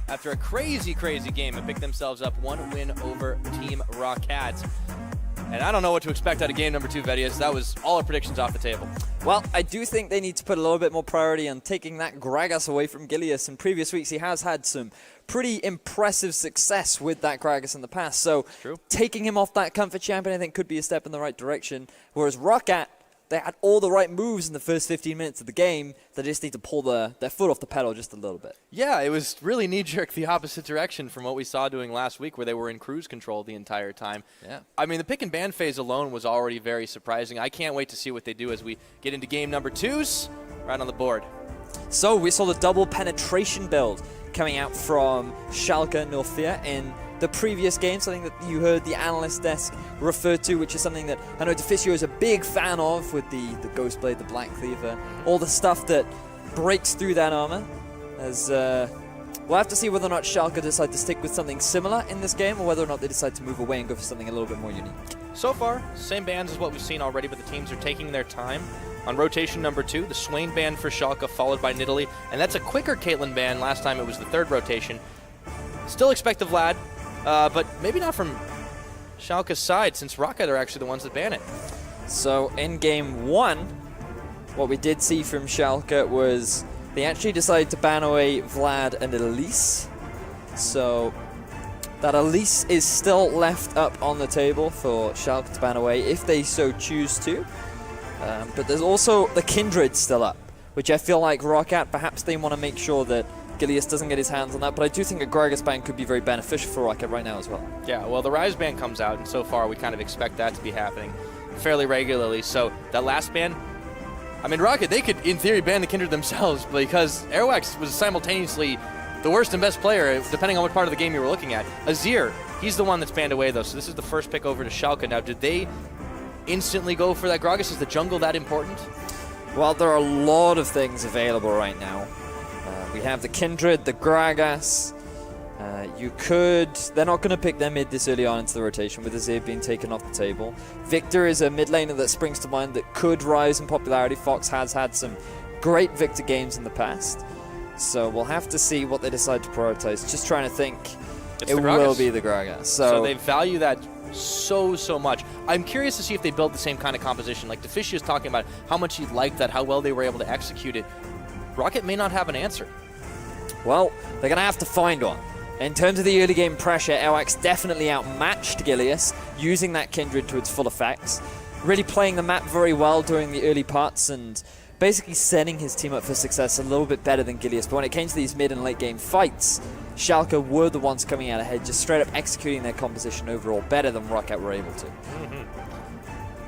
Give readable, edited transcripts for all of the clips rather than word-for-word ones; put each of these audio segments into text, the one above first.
after a crazy game and pick themselves up 1 win over Team Roccat. And I don't know what to expect out of game number 2, Vedius. That was all our predictions off the table. Well, I do think they need to put a little bit more priority on taking that Gragas away from Gilius. In previous weeks, he has had some pretty impressive success with that Gragas in the past. So taking him off that comfort champion, I think, could be a step in the right direction. Whereas Roccat, they had all the right moves in the first 15 minutes of the game. They just need to pull their foot off the pedal just a little bit. Yeah, it was really knee-jerk the opposite direction from what we saw doing last week, where they were in cruise control the entire time. Yeah. I mean, the pick and ban phase alone was already very surprising. I can't wait to see what they do as we get into game number 2s right on the board. So we saw the double penetration build coming out from Schalke 04 in the previous game, something that you heard the analyst desk refer to, which is something that I know Deficio is a big fan of, with the Ghost Blade, the Black Cleaver, all the stuff that breaks through that armor. As we'll have to see whether or not Schalke decide to stick with something similar in this game, or whether or not they decide to move away and go for something a little bit more unique. So far, same bands as what we've seen already, but the teams are taking their time. On rotation number 2, the Swain ban for Schalke, followed by Nidalee, and that's a quicker Caitlyn ban. Last time it was the 3rd rotation. Still expect the Vlad, but maybe not from Schalke's side, since Roccat are actually the ones that ban it. So in game 1, what we did see from Schalke was they actually decided to ban away Vlad and Elise. So that Elise is still left up on the table for Schalke to ban away if they so choose to. But there's also the Kindred still up, which I feel like Roccat, perhaps they want to make sure that Gilius doesn't get his hands on that, but I do think a Gragas ban could be very beneficial for Roccat right now as well. Yeah, well, the Rise ban comes out, and so far we kind of expect that to be happening fairly regularly. So that last ban, I mean, Roccat, they could, in theory, ban the Kindred themselves, because Airwax was simultaneously the worst and best player, depending on what part of the game you were looking at. Azir, he's the one that's banned away, though, so this is the first pick over to Schalke. Now, did they instantly go for that Gragas? Is the jungle that important? Well, there are a lot of things available right now. We have the Kindred, the Gragas. They're not going to pick their mid this early on into the rotation, with Azir being taken off the table. Victor is a mid laner that springs to mind that could rise in popularity. Fox has had some great Victor games in the past. So we'll have to see what they decide to prioritize. Just trying to think. It will be the Gragas. So they value that so much. I'm curious to see if they build the same kind of composition. Like Deficio is talking about how much he liked that, how well they were able to execute it. Roccat may not have an answer. Well, they're going to have to find one. In terms of the early game pressure, Elwax definitely outmatched Gilius, using that Kindred to its full effects. Really playing the map very well during the early parts and basically setting his team up for success a little bit better than Gilius. But when it came to these mid and late game fights, Schalke were the ones coming out ahead, just straight up executing their composition overall better than Roccat were able to.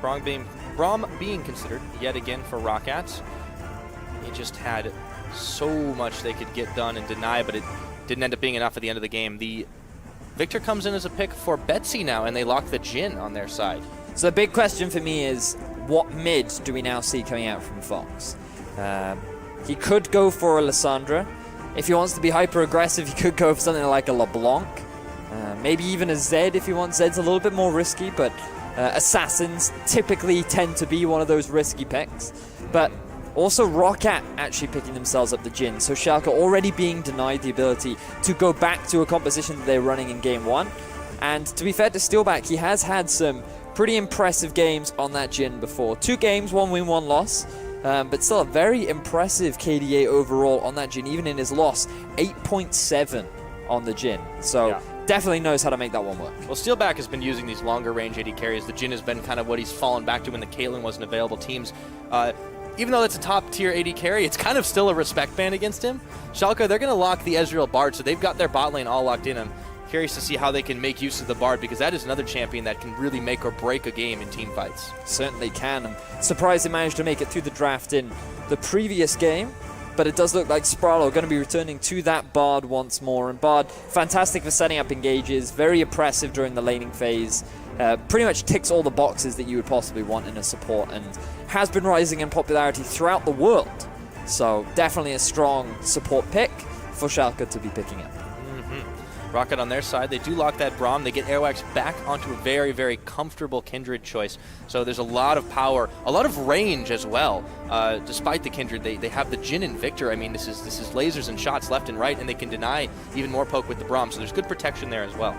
Braum being considered yet again for Roccat. He just had so much they could get done and deny, but it didn't end up being enough at the end of the game. The Victor comes in as a pick for Betsy now, and they lock the Jhin on their side. So the big question for me is, what mid do we now see coming out from Fox? He could go for a Lissandra. If he wants to be hyper-aggressive, he could go for something like a LeBlanc. Maybe even a Zed if he wants. Zed's a little bit more risky, but Assassins typically tend to be one of those risky picks. But also Roccat actually picking themselves up the Jhin, so Schalke already being denied the ability to go back to a composition that they're running in game 1. And to be fair to Steelback, he has had some pretty impressive games on that Jhin before. 2 games, 1 win, 1 loss. But still a very impressive KDA overall on that Jhin, even in his loss. 8.7 on the Jhin. So definitely knows how to make that one work. Well, Steelback has been using these longer range AD carries. The Jhin has been kind of what he's fallen back to when the Caitlyn wasn't available. Teams, even though that's a top tier AD carry, it's kind of still a respect band against him. Schalke, they're going to lock the Ezreal Bard, so they've got their bot lane all locked in. I'm curious to see how they can make use of the Bard, because that is another champion that can really make or break a game in team fights. Certainly can. I'm surprised they managed to make it through the draft in the previous game, but it does look like Spralo are going to be returning to that Bard once more. And Bard, fantastic for setting up engages, very oppressive during the laning phase, pretty much ticks all the boxes that you would possibly want in a support, and has been rising in popularity throughout the world. So definitely a strong support pick for Schalke to be picking up. Roccat on their side, they do lock that Braum. They get Airwax back onto a very, very comfortable Kindred choice. So there's a lot of power, a lot of range as well. Despite the Kindred, they have the Jhin and Victor. I mean, this is lasers and shots left and right, and they can deny even more poke with the Braum. So there's good protection there as well.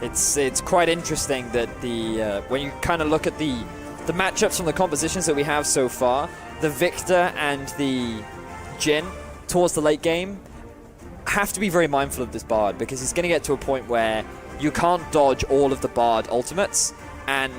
It's quite interesting that when you kind of look at the matchups from the compositions that we have so far, the Victor and the Jhin towards the late game have to be very mindful of this Bard, because he's going to get to a point where you can't dodge all of the Bard ultimates, and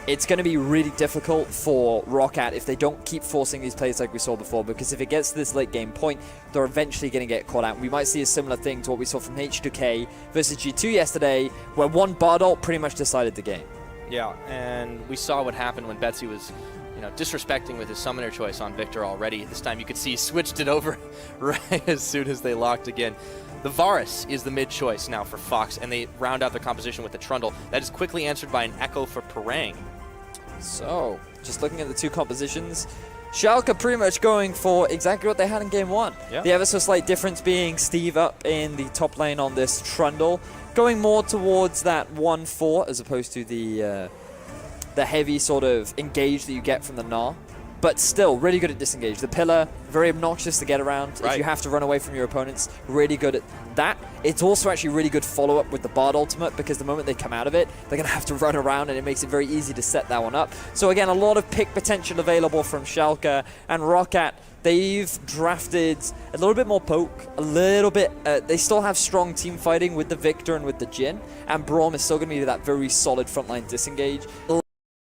it's going to be really difficult for Roccat if they don't keep forcing these plays like we saw before, because if it gets to this late game point, they're eventually going to get caught out. We might see a similar thing to what we saw from H2K versus G2 yesterday, where one Bard ult pretty much decided the game. Yeah, and we saw what happened when Betsy was disrespecting with his summoner choice on Victor already. This time you could see he switched it over right as soon as they locked again. The Varus is the mid choice now for Fox, and they round out their composition with the Trundle. That is quickly answered by an Echo for Parang. So, just looking at the two compositions, Schalke pretty much going for exactly what they had in Game 1. Yeah. The ever so slight difference being Steve up in the top lane on this Trundle, going more towards that 1-4 as opposed to the heavy sort of engage that you get from the Gnar. But still, really good at disengage. The pillar, very obnoxious to get around. Right. If you have to run away from your opponents, really good at that. It's also actually really good follow-up with the Bard ultimate, because the moment they come out of it, they're going to have to run around, and it makes it very easy to set that one up. So again, a lot of pick potential available from Schalke and Roccat. They've drafted a little bit more poke, a little bit. They still have strong team fighting with the Victor and with the Jhin, and Braum is still going to be that very solid frontline disengage.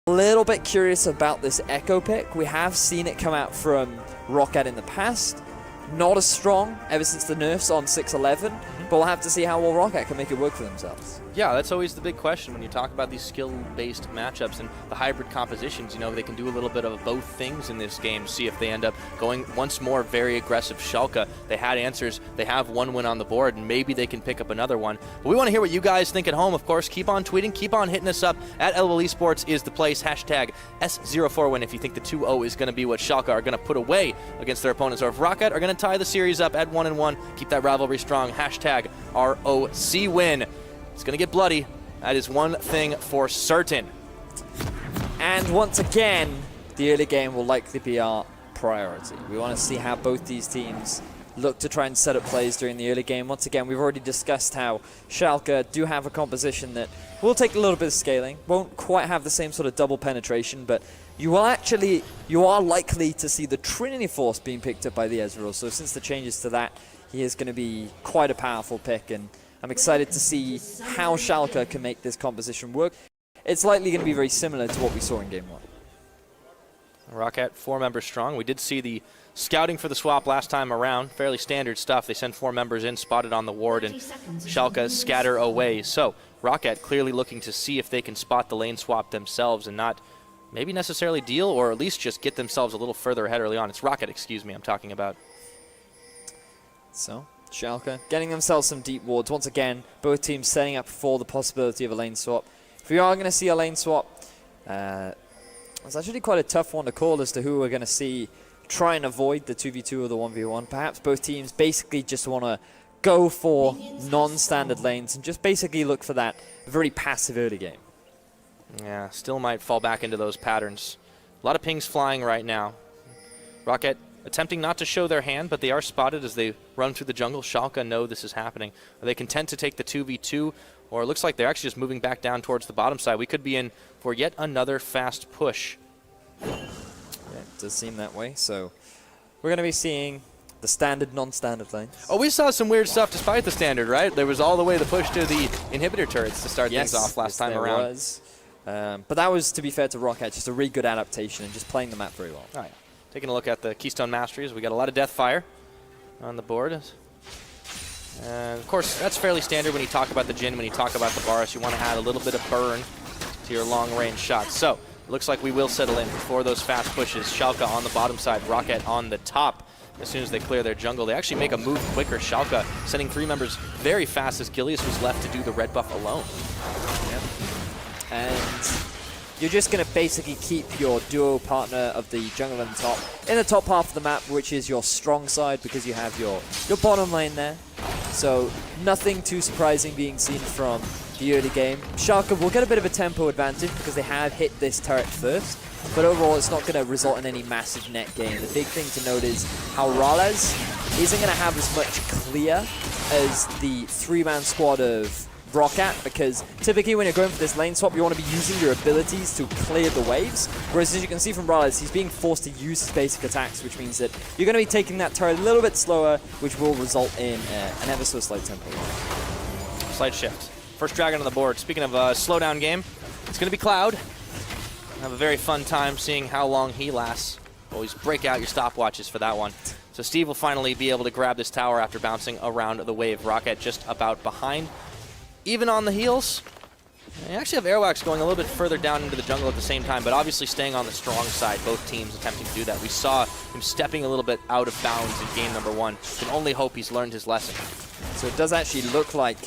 A little bit curious about this Echo pick. We have seen it come out from Roccat in the past. Not as strong ever since the nerfs on 6.11, but we'll have to see how well Roccat can make it work for themselves. Yeah, that's always the big question when you talk about these skill-based matchups and the hybrid compositions. They can do a little bit of both things in this game to see if they end up going once more very aggressive Schalke. They had answers. They have one win on the board, and maybe they can pick up another one. But we want to hear what you guys think at home, of course. Keep on tweeting. Keep on hitting us up. At LOL Esports is the place. Hashtag S04win if you think the 2-0 is going to be what Schalke are going to put away against their opponents, or if Roccat are going to tie the series up at 1-1. Keep that rivalry strong. Hashtag ROCwin. It's going to get bloody. That is one thing for certain. And once again, the early game will likely be our priority. We want to see how both these teams look to try and set up plays during the early game. Once again, we've already discussed how Schalke do have a composition that will take a little bit of scaling. Won't quite have the same sort of double penetration, but you are likely to see the Trinity Force being picked up by the Ezreal. So since the changes to that, he is going to be quite a powerful pick, and I'm excited to see how Schalke can make this composition work. It's likely going to be very similar to what we saw in Game 1. Roccat, 4 members strong. We did see the scouting for the swap last time around. Fairly standard stuff. They send 4 members in, spotted on the ward, and Schalke scatter away. So Roccat clearly looking to see if they can spot the lane swap themselves and not maybe necessarily deal, or at least just get themselves a little further ahead early on. It's Roccat, excuse me, I'm talking about. So Schalke getting themselves some deep wards. Once again, both teams setting up for the possibility of a lane swap. If we are going to see a lane swap, it's actually quite a tough one to call as to who we're going to see try and avoid the 2v2 or the 1v1. Perhaps both teams basically just want to go for non-standard lanes and just basically look for that very passive early game. Yeah, still might fall back into those patterns. A lot of pings flying right now. Roccat attempting not to show their hand, but they are spotted as they run through the jungle. Schalke know this is happening. Are they content to take the 2v2? Or it looks like they're actually just moving back down towards the bottom side. We could be in for yet another fast push. Yeah, it does seem that way. So we're going to be seeing the standard, non-standard lanes. Oh, we saw some weird stuff despite the standard, right? There was all the way the push to the inhibitor turrets to start things off last time around. Was. But that was, to be fair to Roccat, just a really good adaptation and just playing the map very well. Oh, yeah. Taking a look at the Keystone Masteries, we got a lot of Deathfire on the board. Of course, that's fairly standard when you talk about the Jhin, when you talk about the Varus. You want to add a little bit of burn to your long-range shots. So, it looks like we will settle in for those fast pushes. Schalke on the bottom side, Roccat on the top. As soon as they clear their jungle, they actually make a move quicker. Schalke sending 3 members very fast as Gilius was left to do the red buff alone. Yep. And you're just going to basically keep your duo partner of the jungle and top in the top half of the map, which is your strong side, because you have your bottom lane there. So Nothing too surprising being seen from the early game. Schalke will get a bit of a tempo advantage because they have hit this turret first, but overall it's not going to result in any massive net gain. The big thing to note is how Rales isn't going to have as much clear as the 3-man squad of Roccat, because typically when you're going for this lane swap, you want to be using your abilities to clear the waves, whereas as you can see from Rales, he's being forced to use his basic attacks, which means that you're going to be taking that turret a little bit slower, which will result in an ever so slight tempo. Slight shift. First dragon on the board. Speaking of a slowdown game, it's going to be Cloud. Have a very fun time seeing how long he lasts. Always break out your stopwatches for that one. So Steve will finally be able to grab this tower after bouncing around the wave. Roccat just about behind. Even on the heels, they actually have Airwax going a little bit further down into the jungle at the same time, but obviously staying on the strong side, both teams attempting to do that. We saw him stepping a little bit out of bounds in game number 1. Can only hope he's learned his lesson. So it does actually look like,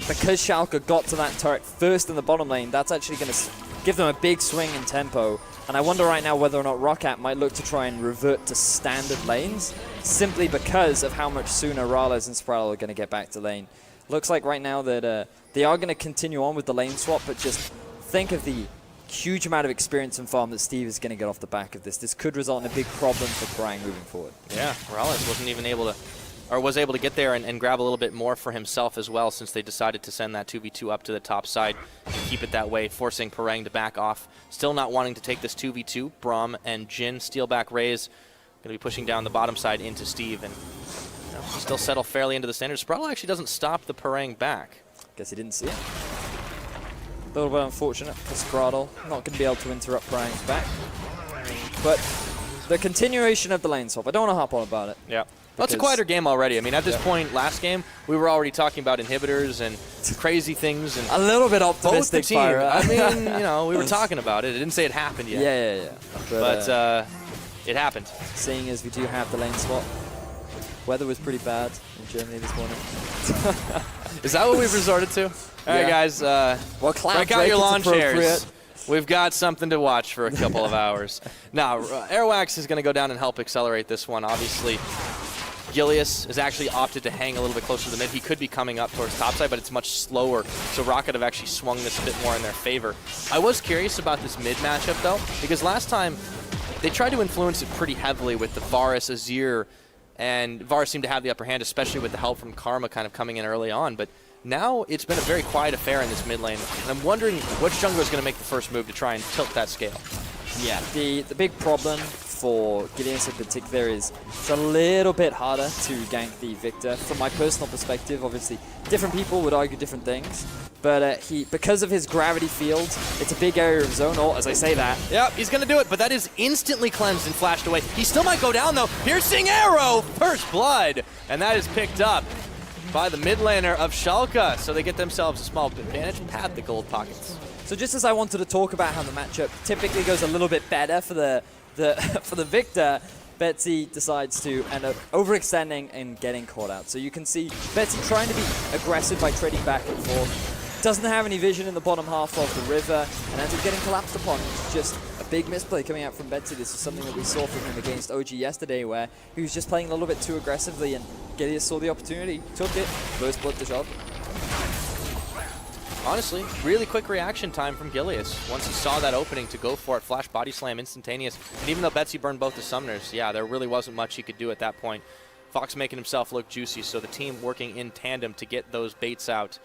because Schalke got to that turret first in the bottom lane, that's actually going to give them a big swing in tempo. And I wonder right now whether or not Roccat might look to try and revert to standard lanes, simply because of how much sooner Rales and Spraddle are going to get back to lane. Looks like right now that they are going to continue on with the lane swap, but just think of the huge amount of experience and farm that Steve is going to get off the back of this. This could result in a big problem for Parang moving forward. Yeah, Rales wasn't even able to, or was able to get there and grab a little bit more for himself as well, since they decided to send that 2v2 up to the top side and keep it that way, forcing Parang to back off. Still not wanting to take this 2v2. Braum and Jin steal back Raze. Going to be pushing down the bottom side into Steve, and still settle fairly into the standard. Spraddle actually doesn't stop the Parang back. Guess he didn't see it. A little bit unfortunate for Spraddle. Not going to be able to interrupt Parang's back. But the continuation of the lane swap, I don't want to hop on about it. Yeah. Well, it's a quieter game already. I mean, at this point, last game, we were already talking about inhibitors and crazy things. And a little bit optimistic. Both the team. I mean, you know, we were talking about it. I didn't say it happened yet. Yeah. But it happened. Seeing as we do have the lane swap. Weather was pretty bad in Germany this morning. Is that what we've resorted to? All right, guys. Well, break out your lawn chairs. We've got something to watch for a couple of hours. Now, Airwax is going to go down and help accelerate this one. Obviously, Gilius has actually opted to hang a little bit closer to the mid. He could be coming up towards topside, but it's much slower. So Roccat have actually swung this a bit more in their favor. I was curious about this mid matchup, though, because last time they tried to influence it pretty heavily with the Varus, Azir, and Varus seemed to have the upper hand, especially with the help from Karma kind of coming in early on. But now it's been a very quiet affair in this mid lane, and I'm wondering which jungler is going to make the first move to try and tilt that scale. Yeah, the big problem for Gideon's in particular is it's a little bit harder to gank the Victor. From my personal perspective, obviously, different people would argue different things. But because of his gravity field, it's a big area of zone, or as I say that. Yep, he's going to do it, but that is instantly cleansed and flashed away. He still might go down, though. Piercing arrow, first blood, and that is picked up by the mid laner of Schalke. So they get themselves a small advantage and pad the gold pockets. So just as I wanted to talk about how the matchup typically goes a little bit better for the for the Victor, Betsy decides to end up overextending and getting caught out. So you can see Betsy trying to be aggressive by trading back and forth. Doesn't have any vision in the bottom half of the river and ends up getting collapsed upon. It's just a big misplay coming out from Betsy. This is something that we saw from him against OG yesterday, where he was just playing a little bit too aggressively, and Gideon saw the opportunity, took it, first blood to Schalke. Honestly, really quick reaction time from Gilius. Once he saw that opening to go for it, flash body slam, instantaneous. And even though Betsy burned both the summoners, yeah, there really wasn't much he could do at that point. Fox making himself look juicy, so the team working in tandem to get those baits out.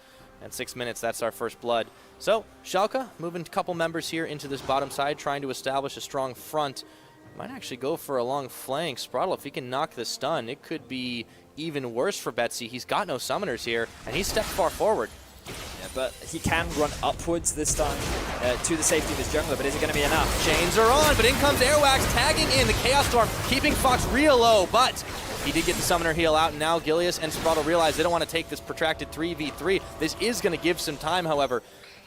At 6 minutes, that's our first blood. So, Schalke moving a couple members here into this bottom side, trying to establish a strong front. Might actually go for a long flank. Spraddle, if he can knock the stun, it could be even worse for Betsy. He's got no summoners here, and he's stepped far forward. Yeah, but he can run upwards this time to the safety of his jungler, but is it going to be enough? Chains are on, but in comes Airwax, tagging in the Chaos Storm, keeping Fox real low, but he did get the summoner heal out, and now Gilius and Spraddle realize they don't want to take this protracted 3v3. This is going to give some time, however,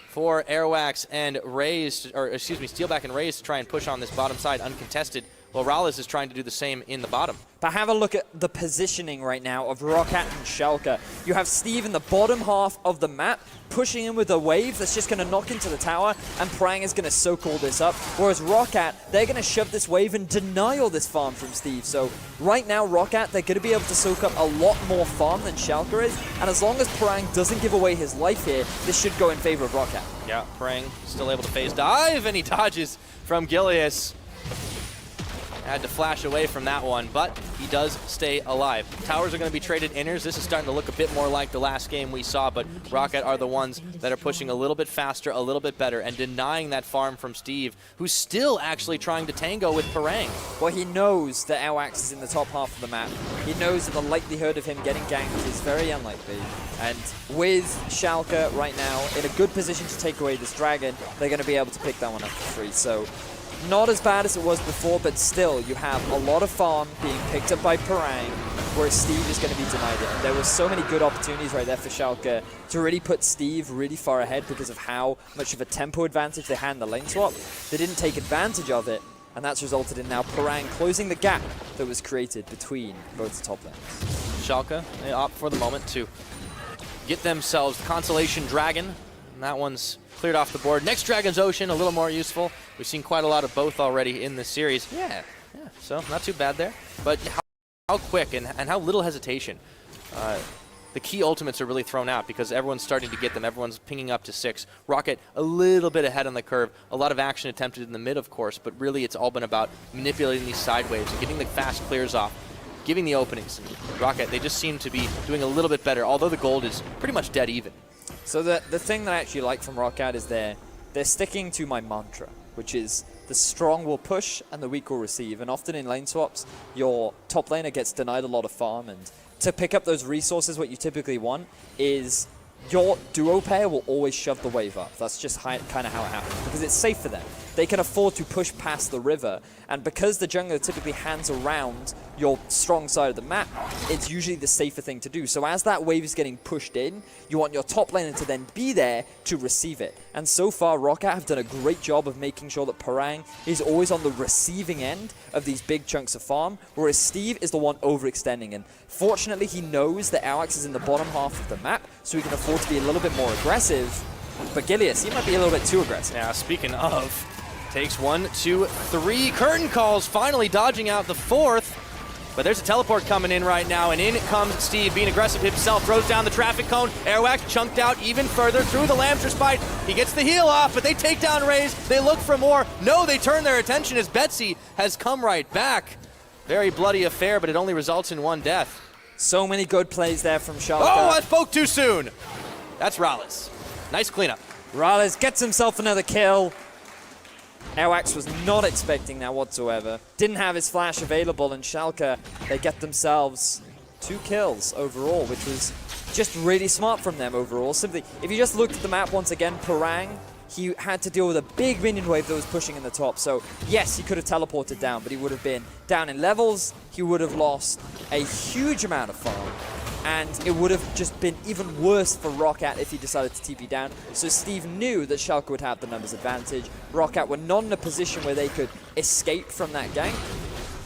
for Airwax and Raze, or excuse me, Steelback and Raze to try and push on this bottom side uncontested. Well, Rallis is trying to do the same in the bottom. But have a look at the positioning right now of Roccat and Schalke. You have Steve in the bottom half of the map, pushing in with a wave that's just going to knock into the tower, and Prang is going to soak all this up. Whereas Roccat, they're going to shove this wave and deny all this farm from Steve. So right now, Roccat, they're going to be able to soak up a lot more farm than Schalke is. And as long as Prang doesn't give away his life here, this should go in favor of Roccat. Yeah, Prang still able to phase dive, and he dodges from Gilius. Had to flash away from that one, but he does stay alive. Towers are going to be traded inners. This is starting to look a bit more like the last game we saw, but Roccat are the ones that are pushing a little bit faster, a little bit better, and denying that farm from Steve, who's still actually trying to tango with Parang. Well, he knows that Elwax is in the top half of the map. He knows that the likelihood of him getting ganked is very unlikely. And with Schalke right now in a good position to take away this dragon, they're going to be able to pick that one up for free. So not as bad as it was before, but still, you have a lot of farm being picked up by Parang, whereas Steve is going to be denied it. And there were so many good opportunities right there for Schalke to really put Steve really far ahead because of how much of a tempo advantage they had in the lane swap. They didn't take advantage of it, and that's resulted in now Parang closing the gap that was created between both the top lanes. Schalke, they opt for the moment to get themselves the Constellation Dragon, and that one's cleared off the board. Next Dragon's Ocean, a little more useful. We've seen quite a lot of both already in this series. Yeah, so not too bad there. But how quick and how little hesitation. The key ultimates are really thrown out because everyone's starting to get them. Everyone's pinging up to 6. Roccat a little bit ahead on the curve. A lot of action attempted in the mid, of course, but really it's all been about manipulating these side waves and getting the fast clears off, giving the openings. Roccat, they just seem to be doing a little bit better, although the gold is pretty much dead even. So the thing that I actually like from Roccat is they're sticking to my mantra, which is the strong will push and the weak will receive. And often in lane swaps, your top laner gets denied a lot of farm, and to pick up those resources, what you typically want is your duo pair will always shove the wave up. That's just kind of how it happens, because it's safe for them. They can afford to push past the river, and because the jungler typically hands around your strong side of the map, it's usually the safer thing to do. So as that wave is getting pushed in, you want your top laner to then be there to receive it. And so far, Roccat have done a great job of making sure that Parang is always on the receiving end of these big chunks of farm, whereas Steve is the one overextending. And fortunately, he knows that Alex is in the bottom half of the map, so he can afford to be a little bit more aggressive. But Gilius, he might be a little bit too aggressive. Yeah, speaking of, takes 1, 2, 3 curtain calls, finally dodging out the 4th. But there's a teleport coming in right now, and in comes Steve, being aggressive himself, throws down the traffic cone. Airwax chunked out even further through the Lamb's Respite. He gets the heal off, but they take down Raze. They look for more. No, they turn their attention as Betsy has come right back. Very bloody affair, but it only results in 1 death. So many good plays there from Schalke. Oh, I spoke too soon. That's Rallis. Nice cleanup. Rallis gets himself another kill. Airwax was not expecting that whatsoever. Didn't have his flash available, and Schalke, they get themselves 2 kills overall, which was just really smart from them overall. Simply, if you just looked at the map once again, Parang, he had to deal with a big minion wave that was pushing in the top. So yes, he could have teleported down, but he would have been down in levels. He would have lost a huge amount of farm. And it would have just been even worse for Roccat if he decided to TP down. So Steve knew that Schalke would have the numbers advantage. Roccat were not in a position where they could escape from that gank.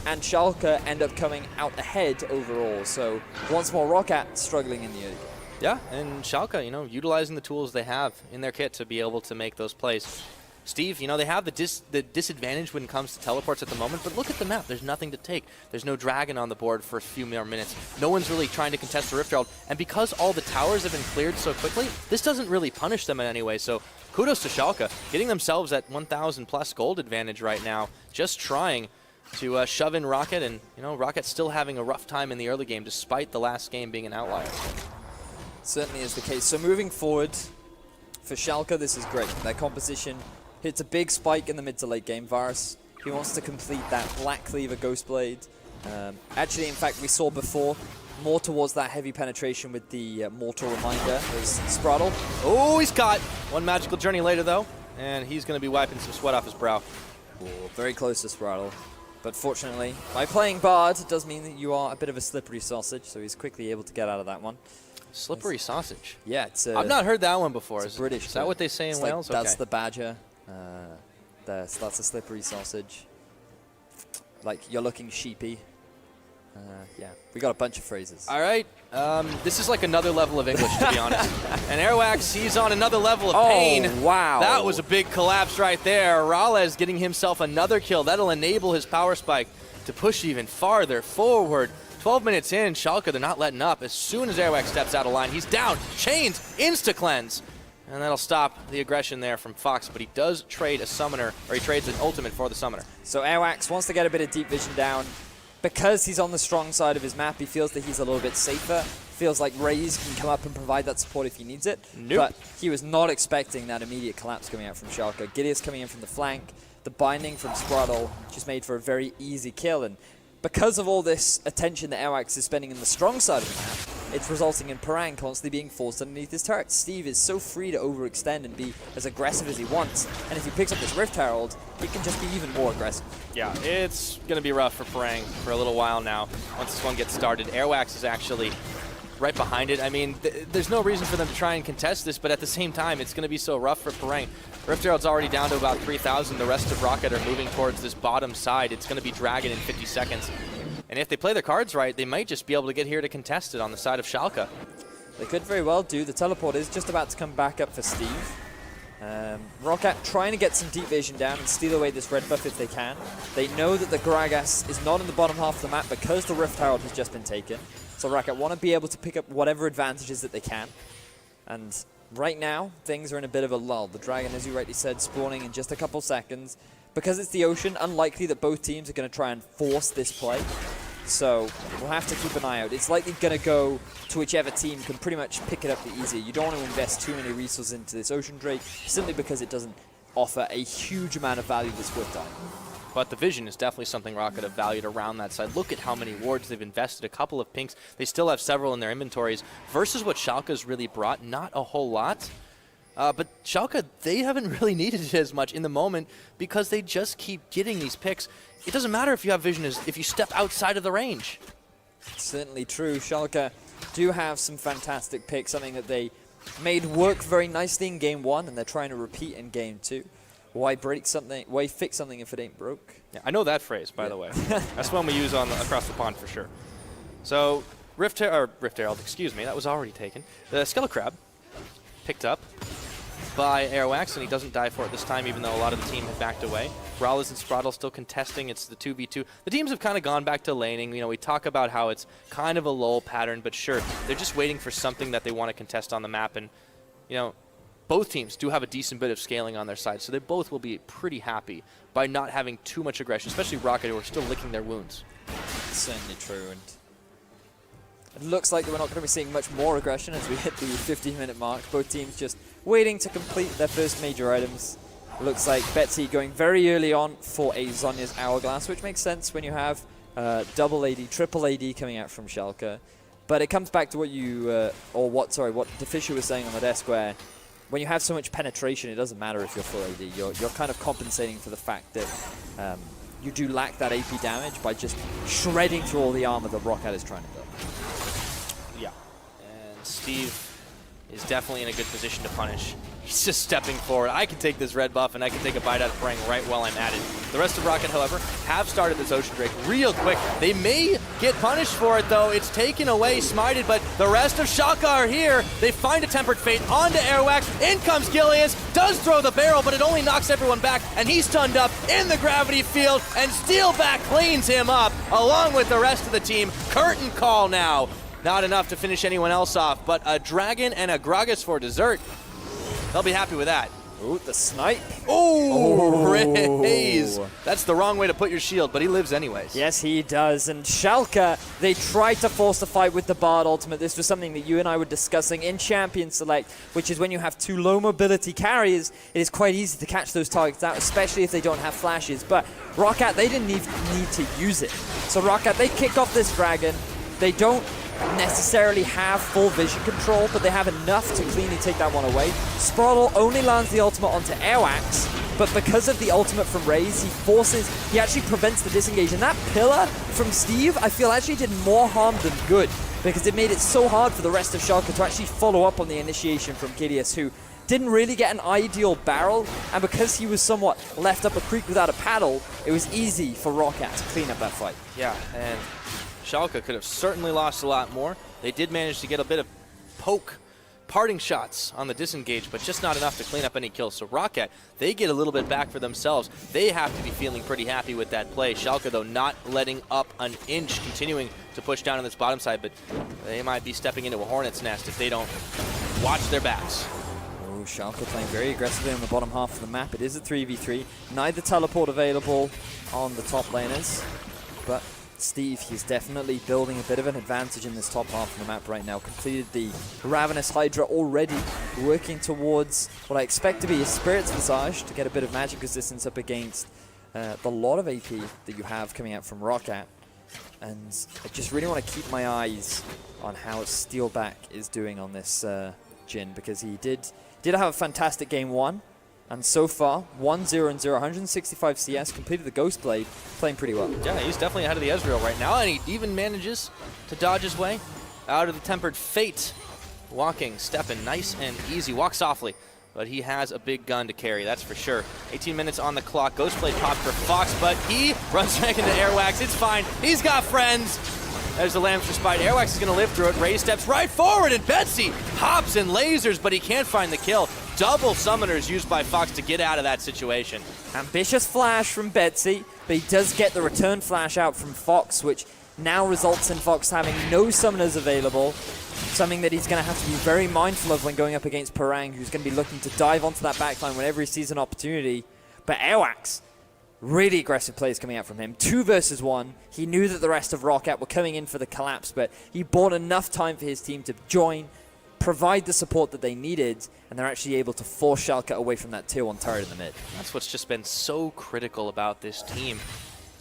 And Schalke end up coming out ahead overall. So once more, Roccat struggling in the early game. Yeah, and Schalke, you know, utilizing the tools they have in their kit to be able to make those plays. Steve, you know, they have the disadvantage when it comes to teleports at the moment, but look at the map. There's nothing to take. There's no dragon on the board for a few more minutes. No one's really trying to contest the Rift Herald, and because all the towers have been cleared so quickly, this doesn't really punish them in any way. So kudos to Schalke, getting themselves at 1,000 plus gold advantage right now, just trying to shove in Roccat, and you know, Rocket's still having a rough time in the early game, despite the last game being an outlier. Certainly is the case. So moving forward, for Schalke, this is great. Their composition hits a big spike in the mid to late game. Varus, he wants to complete that Black Cleaver Ghostblade. Actually, in fact, we saw before, more towards that heavy penetration with the Mortal Reminder as Spraddle. Oh, he's caught. 1 magical journey later, though, and he's going to be wiping some sweat off his brow. Ooh, very close to Spraddle. But fortunately, by playing Bard, it does mean that you are a bit of a slippery sausage, so he's quickly able to get out of that one. Slippery sausage? Yeah, it's I've not heard that one before. It's British. Is that what they say in Wales? Like, that's okay. the badger. That's a slippery sausage. like you're looking sheepy. Yeah, we got a bunch of phrases. All right. This is like another level of English, to be honest. And Airwax, he's on another level of pain. Wow. That was a big collapse right there. Rales getting himself another kill. That'll enable his power spike to push even farther forward. 12 minutes in, Schalke, they're not letting up. As soon as Airwax steps out of line, he's down, chained, insta-cleanse. And that'll stop the aggression there from Fox, but he does trade a summoner, or he trades an ultimate for the summoner. So Airwax wants to get a bit of deep vision down. Because he's on the strong side of his map, he feels that he's a little bit safer. Feels like Raze can come up and provide that support if he needs it. Nope. But he was not expecting that immediate collapse coming out from Schalke. Gideus coming in from the flank. The binding from Spraddle just made for a very easy kill. And because of all this attention that Airwax is spending in the strong side of the map, it's resulting in Parang constantly being forced underneath his turret. Steve is so free to overextend and be as aggressive as he wants. And if he picks up this Rift Herald, he can just be even more aggressive. Yeah, it's going to be rough for Parang for a little while now. Once this one gets started, Airwax is actually right behind it. I mean, there's no reason for them to try and contest this, but at the same time, it's going to be so rough for Parang. Rift Herald's already down to about 3,000. The rest of Roccat are moving towards this bottom side. It's going to be Dragon in 50 seconds. And if they play their cards right, they might just be able to get here to contest it on the side of Schalke. They could very well do. The teleport is just about to come back up for Steve. Roccat trying to get some deep vision down and steal away this red buff if they can. They know that the Gragas is not in the bottom half of the map because the Rift Herald has just been taken. So Roccat want to be able to pick up whatever advantages that they can. And right now, things are in a bit of a lull. The Dragon, as you rightly said, spawning in just a couple seconds. Because it's the Ocean, unlikely that both teams are going to try and force this play. So we'll have to keep an eye out. It's likely going to go to whichever team can pretty much pick it up the easier. You don't want to invest too many resources into this Ocean Drake simply because it doesn't offer a huge amount of value that's worth dying. But the vision is definitely something Roccat have valued around that side. Look at how many wards they've invested. A couple of pinks. They still have several in their inventories. Versus what Schalke's really brought, not a whole lot. But Schalke, they haven't really needed it as much in the moment because they just keep getting these picks. It doesn't matter if you have vision, if you step outside of the range. Certainly true. Schalke do have some fantastic picks, something that they made work very nicely in Game 1, and they're trying to repeat in Game 2. Why break something? Why fix something if it ain't broke? Yeah, I know that phrase, by the way. That's one we use on across the pond for sure. So Rift Herald, excuse me, that was already taken. The Skelecrab picked up by Airwax, and he doesn't die for it this time, even though a lot of the team have backed away. Rales and Spraddle still contesting. It's the 2v2. The teams have kind of gone back to laning. You know, we talk about how it's kind of a lull pattern, but sure, they're just waiting for something that they want to contest on the map. And, you know, both teams do have a decent bit of scaling on their side, so they both will be pretty happy by not having too much aggression, especially Roccat, who are still licking their wounds. Certainly true, and it looks like we're not going to be seeing much more aggression as we hit the 15-minute mark. Both teams just waiting to complete their first major items. Looks like Betsy going very early on for a Zhonya's Hourglass, which makes sense when you have double AD, triple AD coming out from Schalke. But it comes back to what what Deficia was saying on the desk, where when you have so much penetration, it doesn't matter if you're full AD. You're kind of compensating for the fact that you do lack that AP damage by just shredding through all the armor that Roccat is trying to build. Yeah, and Steve is definitely in a good position to punish. He's just stepping forward. I can take this red buff, and I can take a bite out of Parang right while I'm at it. The rest of Roccat, however, have started this Ocean Drake real quick. They may get punished for it, though. It's taken away, smited, but the rest of Schalke are here. They find a Tempered Fate onto Airwax. In comes Gilius, does throw the barrel, but it only knocks everyone back, and he's stunned up in the gravity field, and Steelback cleans him up, along with the rest of the team. Curtain call now. Not enough to finish anyone else off, but a Dragon and a Gragas for dessert. They'll be happy with that. Ooh, the snipe. Oh, Raze. That's the wrong way to put your shield, but he lives anyways. Yes, he does. And Schalke, they tried to force the fight with the Bard ultimate. This was something that you and I were discussing in Champion Select, which is when you have two low mobility carriers, it is quite easy to catch those targets out, especially if they don't have flashes. But Roccat, they didn't need to use it. So Roccat, they kick off this Dragon. They don't necessarily have full vision control, but they have enough to cleanly take that one away. Spraddle only lands the ultimate onto Airwax, but because of the ultimate from Raze, he actually prevents the disengage. And that pillar from Steve, I feel actually did more harm than good, because it made it so hard for the rest of Schalke to actually follow up on the initiation from Gideus, who didn't really get an ideal barrel, and because he was somewhat left up a creek without a paddle, it was easy for Roccat to clean up that fight. Yeah, and Schalke could have certainly lost a lot more. They did manage to get a bit of parting shots on the disengage, but just not enough to clean up any kills. So Roccat, they get a little bit back for themselves. They have to be feeling pretty happy with that play. Schalke, though, not letting up an inch, continuing to push down on this bottom side, but they might be stepping into a hornet's nest if they don't watch their backs. Oh, Schalke playing very aggressively on the bottom half of the map. It is a 3v3. Neither teleport available on the top laners, but Steve, he's definitely building a bit of an advantage in this top half of the map right now. Completed the Ravenous Hydra already, working towards what I expect to be a Spirit's Visage to get a bit of magic resistance up against the lot of AP that you have coming out from Roccat. And I just really want to keep my eyes on how Steelback is doing on this Jhin, because he did have a fantastic game one. And so far, 1-0-0, 165 CS, completed the Ghost Blade, playing pretty well. Yeah, he's definitely ahead of the Ezreal right now, and he even manages to dodge his way out of the Tempered Fate. Walking, stepping, nice and easy. Walk softly, but he has a big gun to carry, that's for sure. 18 minutes on the clock. Ghost Blade popped for Fox, but he runs back into Airwax. It's fine. He's got friends. There's the Lamb's Respite. Airwax is going to live through it. Ray steps right forward, and Betsy hops and lasers, but he can't find the kill. Double summoners used by Fox to get out of that situation. Ambitious flash from Betsy, but he does get the return flash out from Fox, which now results in Fox having no summoners available. Something that he's going to have to be very mindful of when going up against Parang, who's going to be looking to dive onto that backline whenever he sees an opportunity. But Airwax, really aggressive plays coming out from him. 2 versus 1. He knew that the rest of Roccat were coming in for the collapse, but he bought enough time for his team to join, provide the support that they needed, and they're actually able to force Schalke away from that tier 1 turret in the mid. That's what's just been so critical about this team.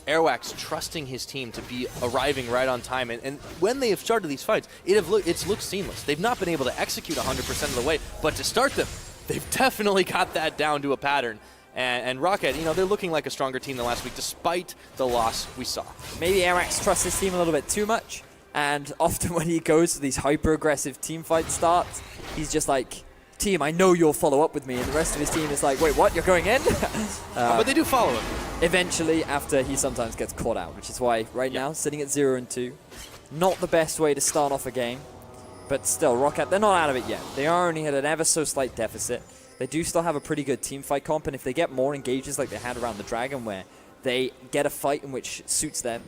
Airwax trusting his team to be arriving right on time, and when they have started these fights, it's looked seamless. They've not been able to execute 100% of the way, but to start them, they've definitely got that down to a pattern. And Roccat, you know, they're looking like a stronger team than last week, despite the loss we saw. Maybe Airwax trusts his team a little bit too much, and often when he goes to these hyper-aggressive team fight starts, he's just like, team, I know you'll follow up with me, and the rest of his team is like, wait, what, you're going in? But they do follow him. Eventually, after he sometimes gets caught out, which is why right now, sitting at 0-2, not the best way to start off a game, but still, Roccat, they're not out of it yet. They are only at an ever so slight deficit. They do still have a pretty good team fight comp, and if they get more engages like they had around the Dragon, where they get a fight in which suits them,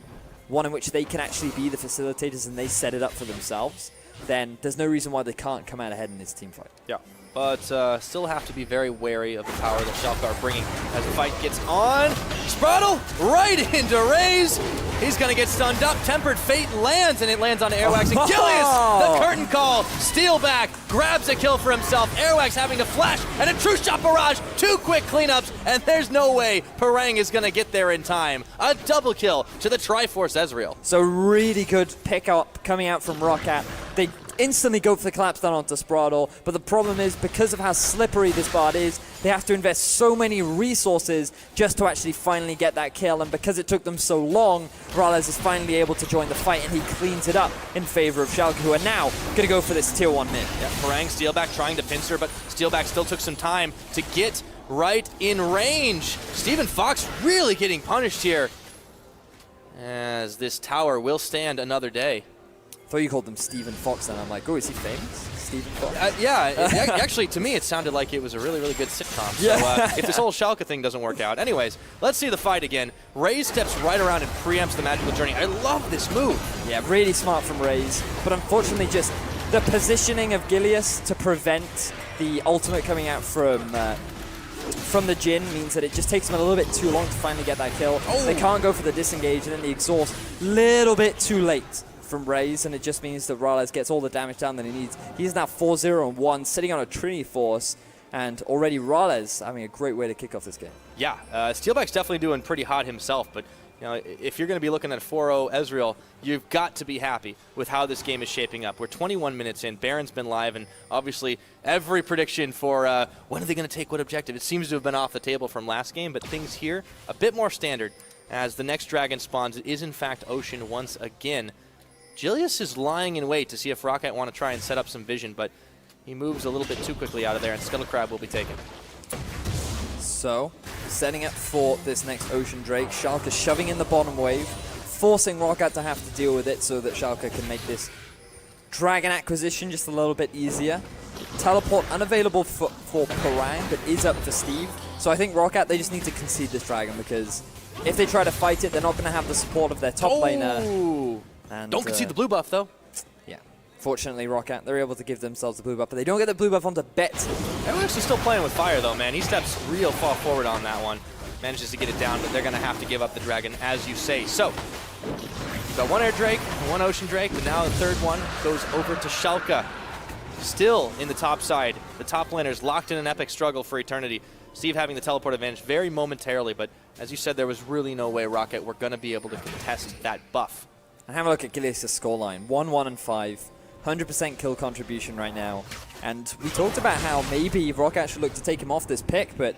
one in which they can actually be the facilitators and they set it up for themselves, then there's no reason why they can't come out ahead in this team fight. Yeah, but still have to be very wary of the power that Schalke are bringing as the fight gets on. Spraddle right into Raze. He's going to get stunned up. Tempered Fate lands, and it lands on Airwax. And Gilius, the curtain call, Steelback grabs a kill for himself. Airwax having to flash, and a true shot barrage. 2 quick cleanups, and there's no way Parang is going to get there in time. A double kill to the Triforce Ezreal. So really good pickup coming out from Roccat. They instantly go for the collapse down onto Spraddle, but the problem is, because of how slippery this bard is, they have to invest so many resources just to actually finally get that kill, and because it took them so long, Rales is finally able to join the fight, and he cleans it up in favor of Schalke, who are now going to go for this tier 1 mid. Yeah, Parang, Steelback trying to pincer, but Steelback still took some time to get right in range. Steven Fox really getting punished here, as this tower will stand another day. I thought you called them Stephen Fox, and I'm like, oh, is he famous? Stephen Fox? Actually, to me, it sounded like it was a really, really good sitcom. Yeah. So if this whole Schalke thing doesn't work out. Anyways, let's see the fight again. Raze steps right around and preempts the magical journey. I love this move. Yeah, really smart from Raze, but unfortunately just the positioning of Gilius to prevent the ultimate coming out from the Jhin means that it just takes them a little bit too long to finally get that kill. Oh. They can't go for the disengage, and then the exhaust, little bit too late from Raze, and it just means that Rales gets all the damage down that he needs. He's now 4-0-1, sitting on a Trinity Force, and already Rales having a great way to kick off this game. Yeah, Steelback's definitely doing pretty hot himself, but you know, if you're going to be looking at 4-0 Ezreal, you've got to be happy with how this game is shaping up. We're 21 minutes in, Baron's been live, and obviously every prediction for when are they going to take what objective, it seems to have been off the table from last game, but things here a bit more standard as the next dragon spawns. It is in fact Ocean once again. Gilius is lying in wait to see if Roccat want to try and set up some vision, but he moves a little bit too quickly out of there, and Scuttle Crab will be taken. So, setting up for this next Ocean Drake, Schalke shoving in the bottom wave, forcing Roccat to have to deal with it so that Schalke can make this Dragon acquisition just a little bit easier. Teleport unavailable for Parang, but is up for Steve. So I think Roccat, they just need to concede this Dragon, because if they try to fight it, they're not going to have the support of their top laner. And, don't concede the blue buff, though. Yeah. Fortunately, Roccat, they're able to give themselves the blue buff, but they don't get the blue buff onto Betsy. Everyone's still playing with fire, though, man. He steps real far forward on that one. Manages to get it down, but they're going to have to give up the Dragon, as you say. So, we've got one Air Drake, one Ocean Drake, but now the third one goes over to Schalke. Still in the top side. The top laners locked in an epic struggle for eternity. Steve having the teleport advantage very momentarily, but as you said, there was really no way Roccat were going to be able to contest that buff. And have a look at Gilius' scoreline. 1-1 and 5. 100% kill contribution right now. And we talked about how maybe Roccat should look to take him off this pick, but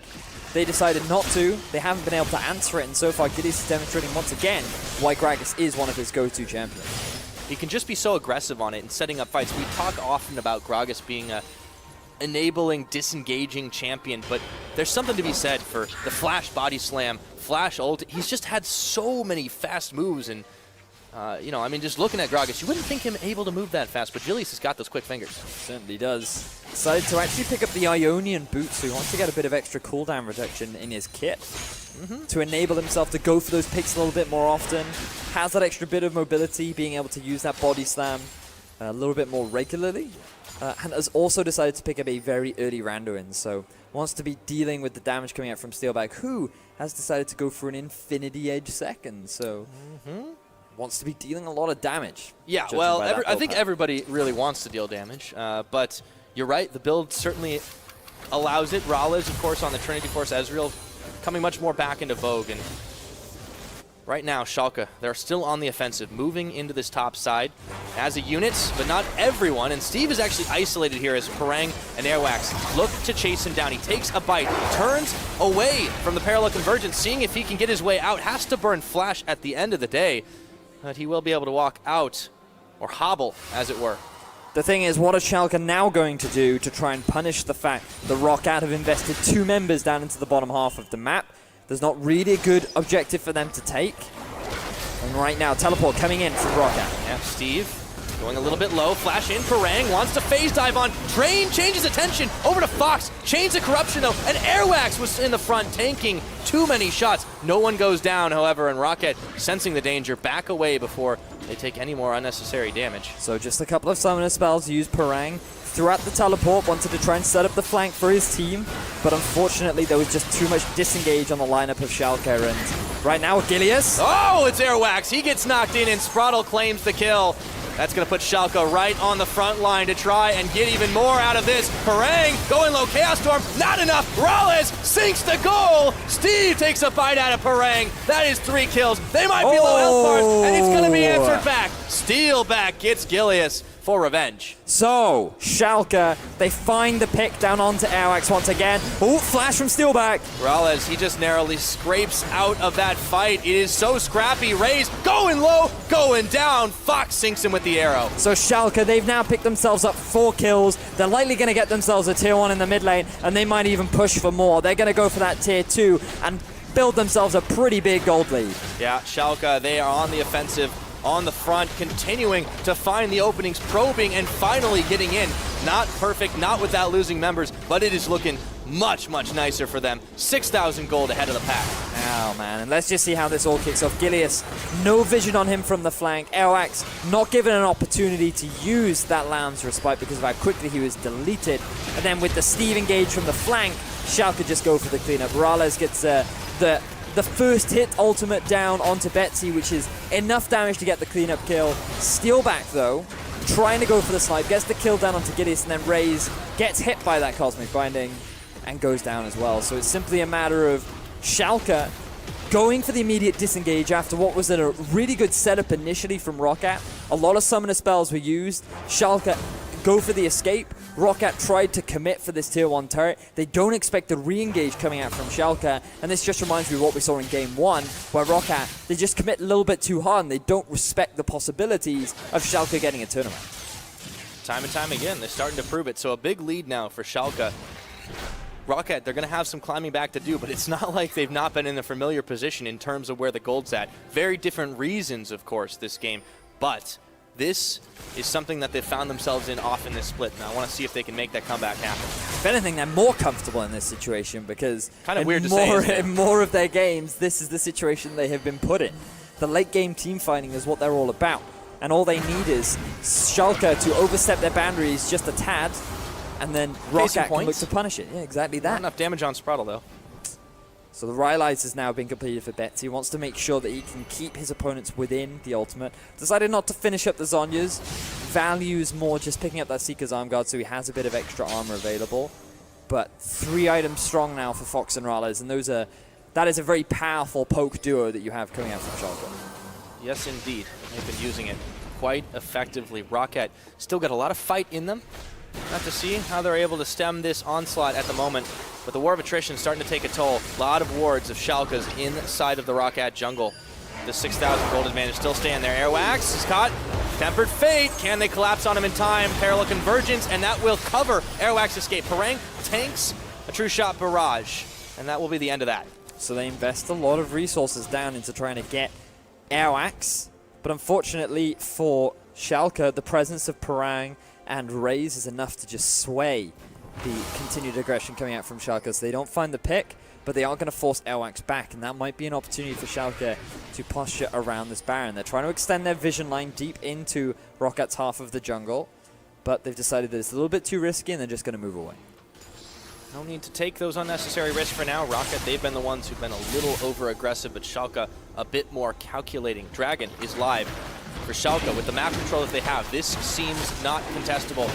they decided not to. They haven't been able to answer it, and so far Gilius is demonstrating once again why Gragas is one of his go-to champions. He can just be so aggressive on it and setting up fights. We talk often about Gragas being a enabling, disengaging champion, but there's something to be said for the flash body slam, flash ult. He's just had so many fast moves, and you know, I mean, just looking at Gragas, you wouldn't think him able to move that fast, but Gilius has got those quick fingers. Certainly does. Decided to actually pick up the Ionian boots, so he wants to get a bit of extra cooldown reduction in his kit to enable himself to go for those picks a little bit more often. Has that extra bit of mobility, being able to use that body slam a little bit more regularly. And has also decided to pick up a very early Randuin, so wants to be dealing with the damage coming out from Steelback, who has decided to go for an Infinity Edge second, so wants to be dealing a lot of damage. Yeah, well, I think everybody really wants to deal damage, but you're right, the build certainly allows it. Rales, of course, on the Trinity Force Ezreal, coming much more back into vogue, and right now, Schalke, they're still on the offensive, moving into this top side as a unit, but not everyone. And Steve is actually isolated here as Parang and Airwax look to chase him down. He takes a bite, turns away from the parallel convergence, seeing if he can get his way out. Has to burn flash at the end of the day, but he will be able to walk out, or hobble, as it were. The thing is, what is Schalke now going to do to try and punish the fact that Roccat have invested 2 members down into the bottom half of the map? There's not really a good objective for them to take. And right now, teleport coming in from Roccat. Yeah, Steve going a little bit low. Flash in. Parang wants to phase dive on. Drain changes attention over to Fox. Chains the corruption though. And Airwax was in the front tanking too many shots. No one goes down, however, and Roccat, sensing the danger, back away before they take any more unnecessary damage. So just a couple of summoner spells used. Parang throughout the teleport, wanted to try and set up the flank for his team, but unfortunately there was just too much disengage on the lineup of Schalke, and right now Gilius. Oh, it's Airwax. He gets knocked in and Spraddle claims the kill. That's going to put Schalke right on the front line to try and get even more out of this. Parang going low. Chaos Storm, not enough. Rales sinks the goal. Steve takes a bite out of Parang. That is 3 kills. They might be low health bars, and it's going to be answered back. Steelback gets Gilius for revenge. So, Schalke, they find the pick down onto Airwax once again. Oh, flash from Steelback. Rales, he just narrowly scrapes out of that fight. It is so scrappy. Raze going low, going down. Fox sinks him with the arrow. So Schalke, they've now picked themselves up 4 kills. They're likely going to get themselves a tier 1 in the mid lane, and they might even push for more. They're going to go for that tier 2 and build themselves a pretty big gold lead. Yeah, Schalke, they are on the offensive, on the front, continuing to find the openings, probing, and finally getting in. Not perfect, not without losing members, but it is looking much, much nicer for them. 6,000 gold ahead of the pack. Oh, man, and let's just see how this all kicks off. Gilius, no vision on him from the flank. Airwax not given an opportunity to use that Lamb's Respite because of how quickly he was deleted. And then with the Steve engage from the flank, Schalke just go for the cleanup. Rales gets the first hit ultimate down onto Betsy, which is enough damage to get the cleanup kill. Steelback, though, trying to go for the snipe, gets the kill down onto Gilius, and then Raze gets hit by that Cosmic Binding and goes down as well. So it's simply a matter of Schalke going for the immediate disengage after what was a really good setup initially from Roccat. A lot of summoner spells were used. Schalke go for the escape. Roccat tried to commit for this tier 1 turret. They don't expect the re-engage coming out from Schalke, and this just reminds me of what we saw in game 1, where Roccat, they just commit a little bit too hard and they don't respect the possibilities of Schalke getting a turnaround. Time and time again, they're starting to prove it. So a big lead now for Schalke. Roccat, they're going to have some climbing back to do, but it's not like they've not been in a familiar position in terms of where the gold's at. Very different reasons, of course, this game, but this is something that they've found themselves in off in this split, and I want to see if they can make that comeback happen. If anything, they're more comfortable in this situation because kind of weird to say, isn't it? In more of their games, this is the situation they have been put in. The late game team fighting is what they're all about, and all they need is Schalke to overstep their boundaries just a tad, and then Roccat can look to punish it. Yeah, exactly that. Not enough damage on Spraddle, though. So the Rylai's has now been completed for Betts. He wants to make sure that he can keep his opponents within the ultimate. Decided not to finish up the Zhonyas. Values more just picking up that Seeker's Arm Guard, so he has a bit of extra armor available. But 3 items strong now for Fox and Rylai's, and that is a very powerful poke duo that you have coming out from Schalke. Yes, indeed. They've been using it quite effectively. Roccat still got a lot of fight in them. Have to see how they're able to stem this onslaught at the moment. But the war of attrition is starting to take a toll. A lot of wards of Schalke's inside of the Roccat jungle. The 6,000 gold advantage still staying there. Airwax is caught. Tempered Fate. Can they collapse on him in time? Parallel Convergence, and that will cover Airwax's escape. Parang tanks a True Shot Barrage, and that will be the end of that. So they invest a lot of resources down into trying to get Airwax. But unfortunately for Schalke, the presence of Parang and Raze is enough to just sway the continued aggression coming out from Schalke. So they don't find the pick, but they are going to force Airwax back, and that might be an opportunity for Schalke to posture around this Baron. They're trying to extend their vision line deep into Rockat's half of the jungle, but they've decided that it's a little bit too risky, and they're just going to move away. No need to take those unnecessary risks for now. Roccat, they've been the ones who've been a little over-aggressive, but Schalke a bit more calculating. Dragon is live for Schalke with the map control that they have. This seems not contestable.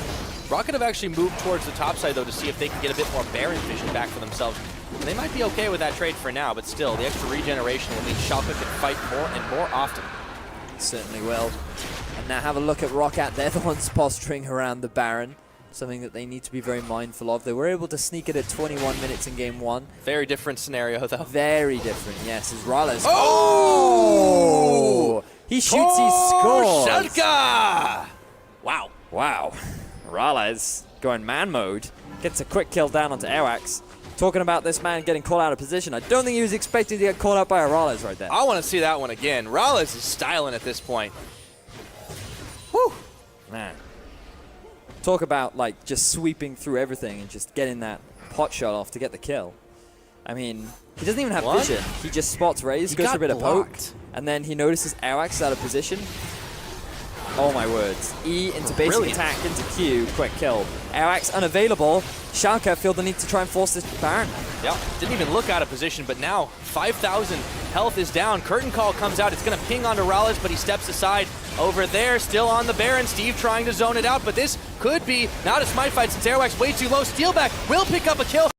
Roccat have actually moved towards the top side, though, to see if they can get a bit more Baron vision back for themselves. And they might be okay with that trade for now, but still, the extra regeneration will mean Schalke can fight more and more often. Certainly will. And now have a look at Roccat. They're the ones posturing around the Baron. Something that they need to be very mindful of. They were able to sneak it at 21 minutes in game 1. Very different scenario, though. Very different, yes. As Rylai's. Oh! He shoots, he scores. Schalke! Wow. Wow. Rylai's going man mode. Gets a quick kill down onto Airwax. Talking about this man getting caught out of position. I don't think he was expecting to get caught out by a Rylai's right there. I want to see that one again. Rylai's is styling at this point. Whew. Man. Talk about like just sweeping through everything and just getting that pot shot off to get the kill. I mean, he doesn't even have vision. He just spots Raze, goes for a bit of poke, and then he notices Airwax out of position. Oh my words. E into basic attack, into Q, quick kill. Airwax unavailable. Schalke feel the need to try and force this Baron. Yep, didn't even look out of position, but now 5,000 health is down. Curtain Call comes out. It's going to ping onto Rylai's, but he steps aside. Over there, still on the Baron. Steve trying to zone it out, but this could be not a smite fight since Airwax way too low. Steelback will pick up a kill.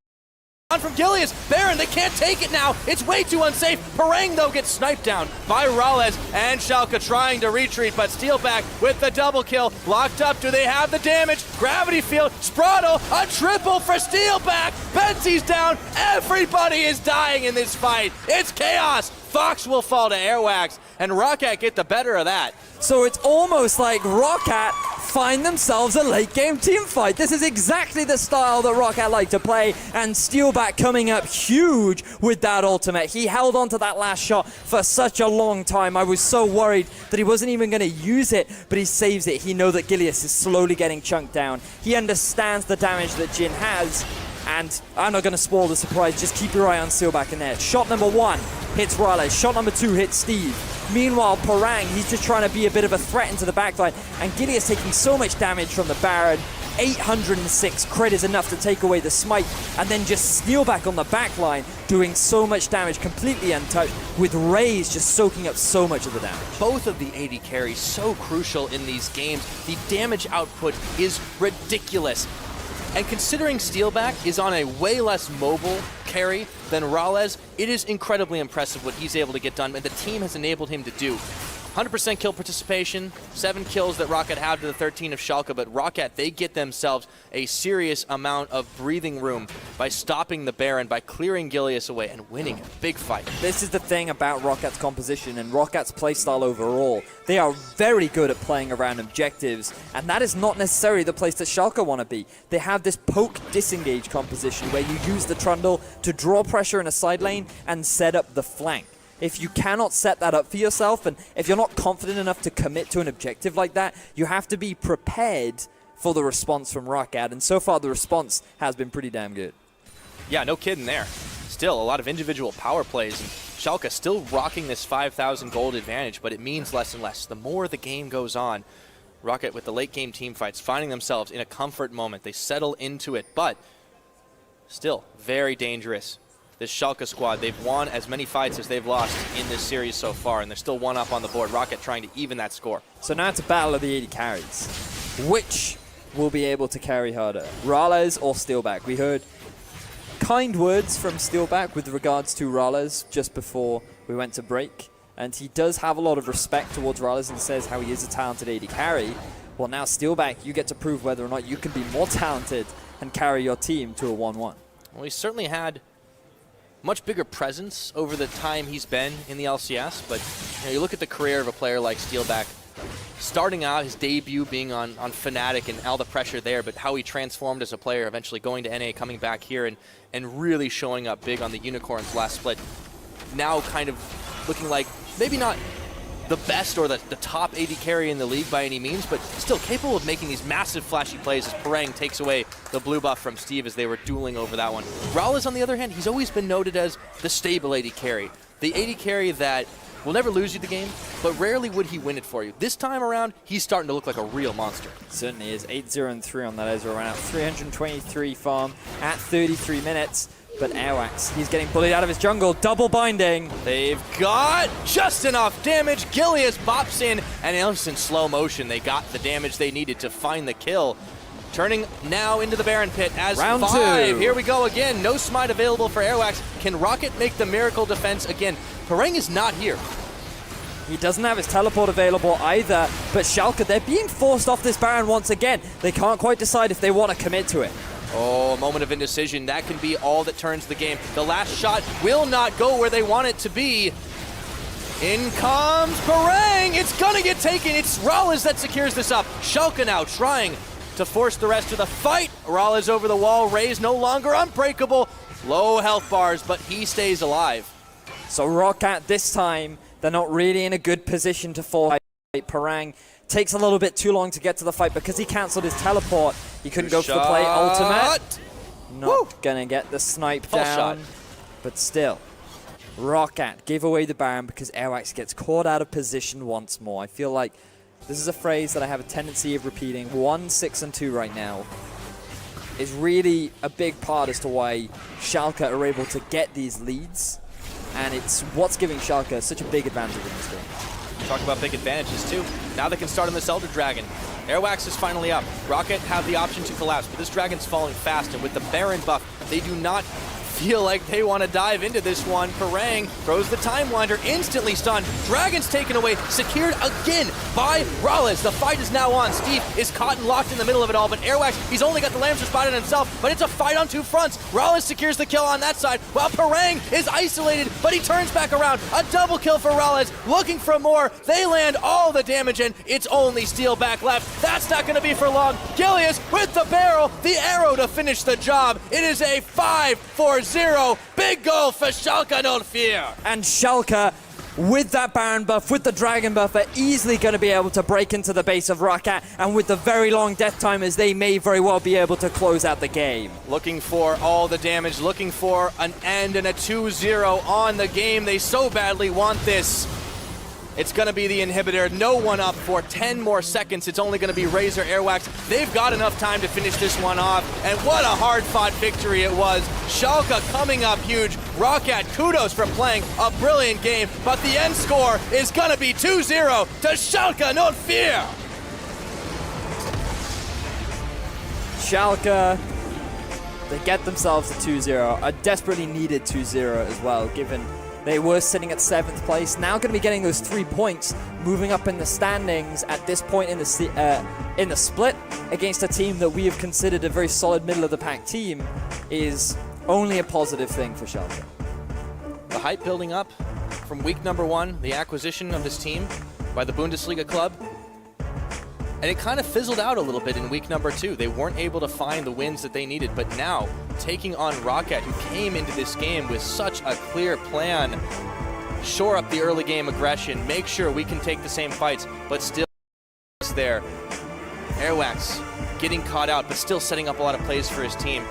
On from Gilius. Baron, they can't take it now. It's way too unsafe. Parang, though, gets sniped down by Rylai's, and Schalke trying to retreat, but Steelback with the double kill. Locked up. Do they have the damage? Gravity Field. Spraddle, a triple for Steelback. Betsy's down. Everybody is dying in this fight. It's chaos. Fox will fall to Airwax, and Roccat get the better of that. So it's almost like Roccat find themselves a late game team fight. This is exactly the style that Roccat like to play, and Steelback coming up huge with that ultimate. He held on to that last shot for such a long time. I was so worried that he wasn't even going to use it, but he saves it. He knows that Gilius is slowly getting chunked down. He understands the damage that Jhin has, and I'm not going to spoil the surprise. Just keep your eye on Steelback in there. Shot number 1 hits Rylai. Shot number 2 hits Steve. Meanwhile, Parang, he's just trying to be a bit of a threat into the backline, and Gilius taking so much damage from the Baron. 806 crit is enough to take away the smite, and then just Steelback on the backline doing so much damage, completely untouched, with Raze just soaking up so much of the damage. Both of the AD carries so crucial in these games. The damage output is ridiculous. And considering Steelback is on a way less mobile carry than Rylai's, it is incredibly impressive what he's able to get done, and the team has enabled him to do. 100% kill participation, 7 kills that Roccat have to the 13 of Schalke, but Roccat, they get themselves a serious amount of breathing room by stopping the Baron, by clearing Gilius away, and winning a big fight. This is the thing about Rockat's composition and Rockat's playstyle overall. They are very good at playing around objectives, and that is not necessarily the place that Schalke want to be. They have this poke disengage composition where you use the Trundle to draw pressure in a side lane and set up the flank. If you cannot set that up for yourself, and if you're not confident enough to commit to an objective like that, you have to be prepared for the response from Roccat, and so far the response has been pretty damn good. Yeah, no kidding there. Still, a lot of individual power plays, and Schalke still rocking this 5,000 gold advantage, but it means less and less. The more the game goes on, Roccat with the late game team fights, finding themselves in a comfort moment. They settle into it, but still very dangerous. This Schalke squad, they've won as many fights as they've lost in this series so far, and they're still one up on the board. Roccat trying to even that score. So now it's a battle of the 80 carries. Which will be able to carry harder, Ralles or Steelback? We heard kind words from Steelback with regards to Ralles just before we went to break, and he does have a lot of respect towards Ralles and says how he is a talented 80 carry. Well, now Steelback, you get to prove whether or not you can be more talented and carry your team to a 1-1. Well, he certainly had much bigger presence over the time he's been in the LCS, but you look at the career of a player like Steelback, starting out, his debut being on Fnatic and all the pressure there, but how he transformed as a player, eventually going to NA, coming back here, and really showing up big on the Unicorns last split. Now kind of looking like maybe not the best or the top 80 carry in the league by any means, but still capable of making these massive flashy plays as Parang takes away the blue buff from Steve as they were dueling over that one. Ralles, on the other hand, he's always been noted as the stable 80 carry. The 80 carry that will never lose you the game, but rarely would he win it for you. This time around, he's starting to look like a real monster. Certainly is. 8-0-3 on that Ezra round. 323 farm at 33 minutes. But Airwax, he's getting bullied out of his jungle. Double binding. They've got just enough damage. Gilius bops in, and in slow motion, they got the damage they needed to find the kill. Turning now into the Baron pit as round 5. 2. Here we go again. No smite available for Airwax. Can Roccat make the miracle defense again? Parang is not here. He doesn't have his teleport available either, but Schalke, they're being forced off this Baron once again. They can't quite decide if they want to commit to it. Oh, a moment of indecision. That can be all that turns the game. The last shot will not go where they want it to be. In comes Parang. It's going to get taken. It's Ralles that secures this up. Schalke now trying to force the rest of the fight. Ralles over the wall. Ray's no longer unbreakable. Low health bars, but he stays alive. So Roccat this time, they're not really in a good position to fight. Parang takes a little bit too long to get to the fight because he cancelled his teleport. He couldn't go for the play. Ultimate. Not going to get the snipe down. Shot. But still, Roccat gave away the Baron because Airwax gets caught out of position once more. I feel like this is a phrase that I have a tendency of repeating. 1-6-2 right now is really a big part as to why Schalke are able to get these leads. And it's what's giving Schalke such a big advantage in this game. Talk about big advantages too. Now they can start on this Elder Dragon. Airwax is finally up. Roccat have the option to collapse, but this Dragon's falling fast, and with the Baron buff, they do not feel like they want to dive into this one. Parang throws the Time Winder, instantly stunned. Dragon's taken away, secured again by Ralles. The fight is now on. Steve is caught and locked in the middle of it all, but Airwax, he's only got the Lambster spotted himself, but it's a fight on two fronts. Ralles secures the kill on that side, while Parang is isolated, but he turns back around. A double kill for Ralles, looking for more. They land all the damage, and it's only Steelback left. That's not going to be for long. Gilius with the barrel, the arrow to finish the job. It is a 5-4-0. Big goal for Schalke 04. And Schalke, with that Baron buff, with the Dragon buff, are easily going to be able to break into the base of Roccat, and with the very long death timers, they may very well be able to close out the game. Looking for all the damage, looking for an end and a 2-0 on the game. They so badly want this. It's going to be the inhibitor. No one up for 10 more seconds. It's only going to be Razor Airwax. They've got enough time to finish this one off. And what a hard-fought victory it was. Schalke coming up huge. Roccat, kudos for playing a brilliant game. But the end score is going to be 2-0 to Schalke 04. Schalke, they get themselves a 2-0. A desperately needed 2-0 as well, given They were sitting at 7th place. Now going to be getting those 3 points, moving up in the standings at this point in the split against a team that we have considered a very solid middle-of-the-pack team is only a positive thing for Schalke. The hype building up from week number 1, the acquisition of this team by the Bundesliga club. And it kind of fizzled out a little bit in week number 2. They weren't able to find the wins that they needed, but now taking on Roccat, who came into this game with such a clear plan, shore up the early game aggression, make sure we can take the same fights, but still there. Airwax getting caught out, but still setting up a lot of plays for his team.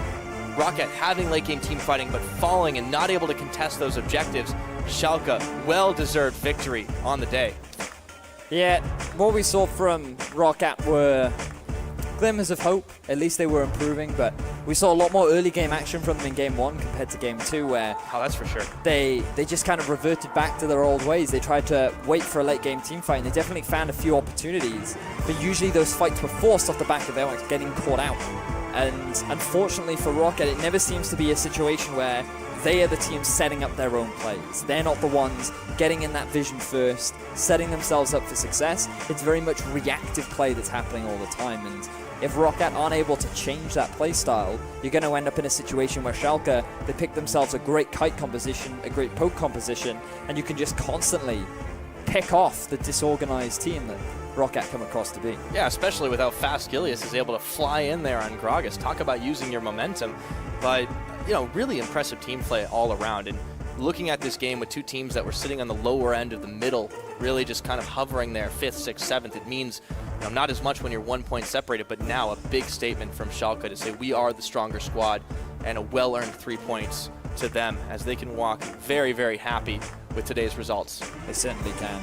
Roccat having late game team fighting, but falling and not able to contest those objectives. Schalke, well-deserved victory on the day. Yeah, what we saw from Roccat were glimmers of hope. At least they were improving, but we saw a lot more early game action from them in game 1 compared to game 2, where that's for sure. They just kind of reverted back to their old ways. They tried to wait for a late game team fight, and they definitely found a few opportunities, but usually those fights were forced off the back of their getting caught out. And unfortunately for Roccat, it never seems to be a situation where they are the team setting up their own plays. They're not the ones getting in that vision first, setting themselves up for success. It's very much reactive play that's happening all the time. And if Roccat aren't able to change that play style, you're going to end up in a situation where Schalke, they pick themselves a great kite composition, a great poke composition, and you can just constantly pick off the disorganized team that Roccat come across to be. Yeah, especially with how fast Gilius is able to fly in there on Gragas. Talk about using your momentum. But, you know, really impressive team play all around. And looking at this game with two teams that were sitting on the lower end of the middle, really just kind of hovering there, 5th, 6th, 7th, it means, you know, not as much when you're 1 point separated, but now a big statement from Schalke to say we are the stronger squad, and a well-earned 3 points to them as they can walk very, very happy with today's results. They certainly can.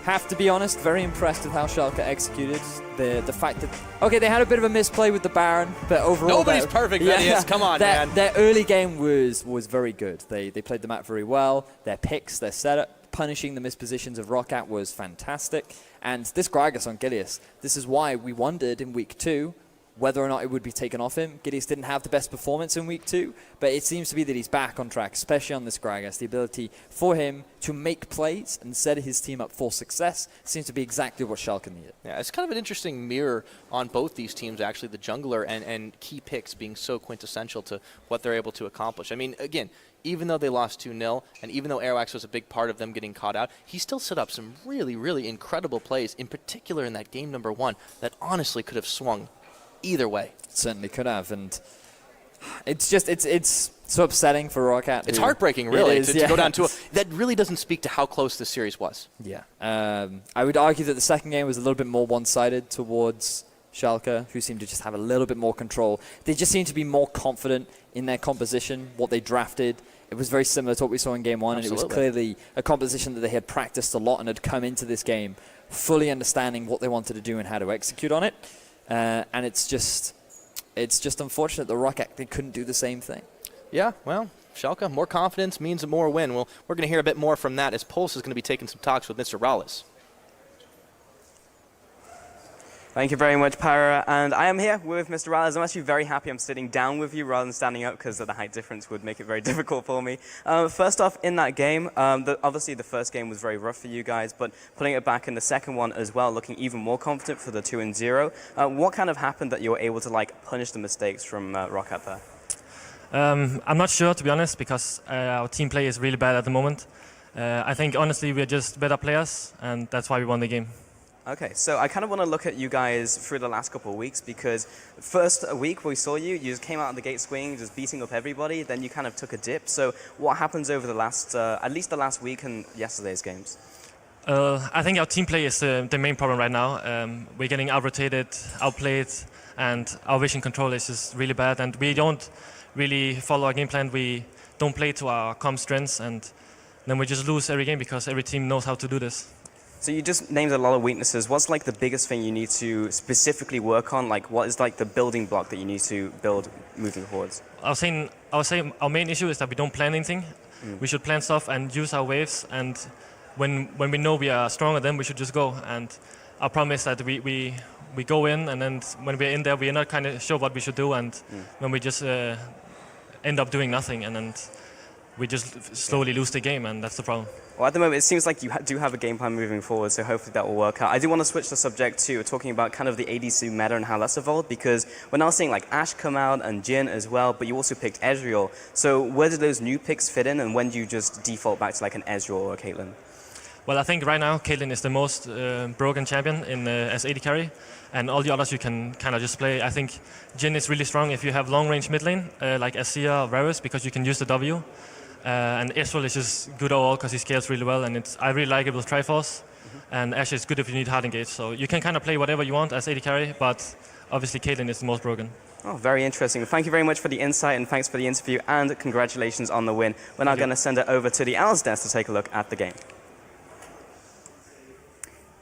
Have to be honest, very impressed with how Schalke executed. The fact that, okay, they had a bit of a misplay with the Baron, but overall... Nobody's perfect, Venius. Come on, man. Their early game was very good. They played the map very well. Their picks, their setup, punishing the mispositions of Roccat was fantastic. And this Gragas on Gilius, this is why we wondered in week 2 whether or not it would be taken off him. Gilius didn't have the best performance in week 2, but it seems to be that he's back on track, especially on this Gragas. The ability for him to make plays and set his team up for success seems to be exactly what Schalke needed. Yeah, it's kind of an interesting mirror on both these teams, actually, the jungler and key picks being so quintessential to what they're able to accomplish. I mean, again, even though they lost 2-0, and even though Airwax was a big part of them getting caught out, he still set up some really, really incredible plays, in particular in that game number 1, that honestly could have swung either way. Certainly could have, and it's just it's so upsetting for Roccat. It's heartbreaking, really, to go down to that really doesn't speak to how close this series was. Yeah, I would argue that the second game was a little bit more one-sided towards Schalke, who seemed to just have a little bit more control. They just seemed to be more confident in their composition, what they drafted. It was very similar to what we saw in game 1, Absolutely. and it was clearly a composition that they had practiced a lot and had come into this game fully understanding what they wanted to do and how to execute on it. And it's just unfortunate that Roccat, they couldn't do the same thing. Yeah, well, Schalke, more confidence means a more win. Well, we're going to hear a bit more from that as Pulse is going to be taking some talks with Mr. Rallis. Thank you very much, Pyra. And I am here with Mr. Rallis. I'm actually very happy I'm sitting down with you rather than standing up because the height difference would make it very difficult for me. First off, in that game, obviously the first game was very rough for you guys, but putting it back in the second one as well, looking even more confident for the 2-0. What kind of happened that you were able to punish the mistakes from Roccat there? I'm not sure, to be honest, because our team play is really bad at the moment. I think, honestly, we're just better players, and that's why we won the game. Okay, so I kind of want to look at you guys through the last couple of weeks because first week we saw you just came out of the gate swinging, just beating up everybody, then you kind of took a dip. So what happens over the last, at least the last week and yesterday's games? I think our team play is the main problem right now. We're getting out-rotated, outplayed, and our vision control is just really bad, and we don't really follow our game plan. We don't play to our comp strengths, and then we just lose every game because every team knows how to do this. So you just named a lot of weaknesses. What's the biggest thing you need to specifically work on? What is the building block that you need to build moving forwards? I was saying our main issue is that we don't plan anything. We should plan stuff and use our waves, and when we know we are stronger, then we should just go. And our problem is that we go in, and then when we're in there, we are not kind of sure what we should do, and when we just end up doing nothing, and then we just slowly lose the game, and that's the problem. Well, at the moment, it seems like you do have a game plan moving forward, so hopefully that will work out. I do want to switch the subject to talking about kind of the ADC meta and how that's evolved, because we're now seeing like Ashe come out and Jhin as well, but you also picked Ezreal. So where do those new picks fit in, and when do you just default back to like an Ezreal or a Caitlyn? Well, I think right now Caitlyn is the most broken champion in as AD carry, and all the others you can kind of just play. I think Jhin is really strong if you have long-range mid lane, like Assia or Varus, because you can use the W. And Ezreal is just good overall because he scales really well, and I really like it with Triforce. And Ashe is good if you need hard engage. So you can kind of play whatever you want as AD carry, but obviously Caitlyn is the most broken. Oh, very interesting. Thank you very much for the insight, and thanks for the interview, and congratulations on the win. We're now going to send it over to the Owls desk to take a look at the game.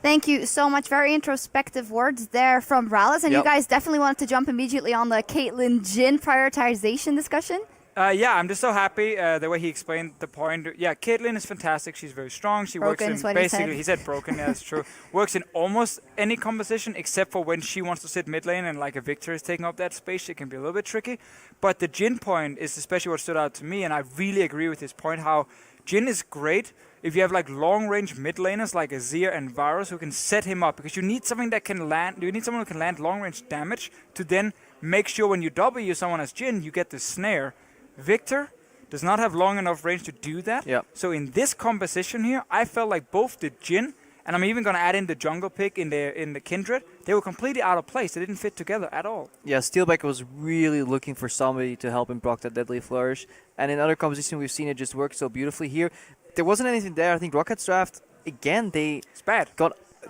Thank you so much. Very introspective words there from Rallis. And you guys definitely wanted to jump immediately on the Caitlyn Jhin prioritization discussion. Yeah, I'm just so happy the way he explained the point. Yeah, Caitlyn is fantastic. She's very strong. She Broken works is in what basically, he said. he said broken, yeah, that's true. Works in almost any composition except for when she wants to sit mid lane and like a Victor is taking up that space. It can be a little bit tricky. But the Jhin point is especially what stood out to me, and I really agree with his point how Jhin is great if you have like long-range mid laners like Azir and Varus who can set him up, because you need something that can land. You need someone who can land long-range damage to then make sure when you W someone as Jhin, you get the snare. Victor does not have long enough range to do that. Yep. So in this composition here, I felt like both the Jhin, and I'm even going to add in the jungle pick in the Kindred, they were completely out of place. They didn't fit together at all. Yeah, Steelback was really looking for somebody to help him proc that Deadly Flourish. And in other compositions, we've seen it just work so beautifully. Here, there wasn't anything there. I think Rocket's draft, again, It's bad.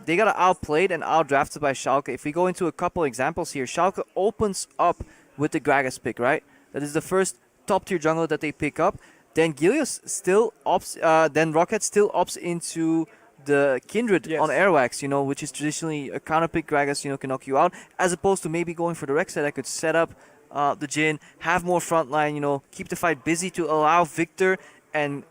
they got outplayed and outdrafted by Schalke. If we go into a couple examples here, Schalke opens up with the Gragas pick, right? That is the first top-tier jungler that they pick up. Then Gilius still opts, then Roccat still opts into the Kindred on Airwax, which is traditionally a counter pick. Gragas, can knock you out, as opposed to maybe going for the Rek'Sai that could set up the Jhin, have more frontline, keep the fight busy to allow Victor and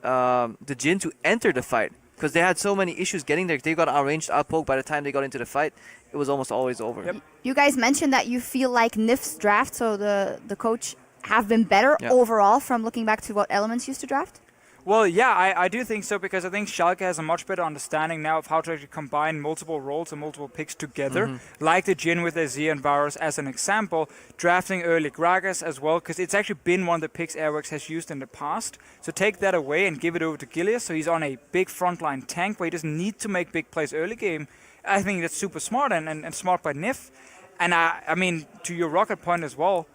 the Jhin to enter the fight, because they had so many issues getting there. They got outranged, outpoked. By the time they got into the fight, it was almost always over. Yep. You guys mentioned that you feel like Nif's draft, so the coach, have been better overall from looking back to what Elements used to draft? Well, yeah, I do think so, because I think Schalke has a much better understanding now of how to actually combine multiple roles and multiple picks together, like the Jhin with Azir and Varus as an example, drafting early Gragas as well, because it's actually been one of the picks Airwax has used in the past. So take that away and give it over to Gilius, so he's on a big frontline tank where he doesn't need to make big plays early game. I think that's super smart and smart by Nif. And I mean, to your Rocket point as well,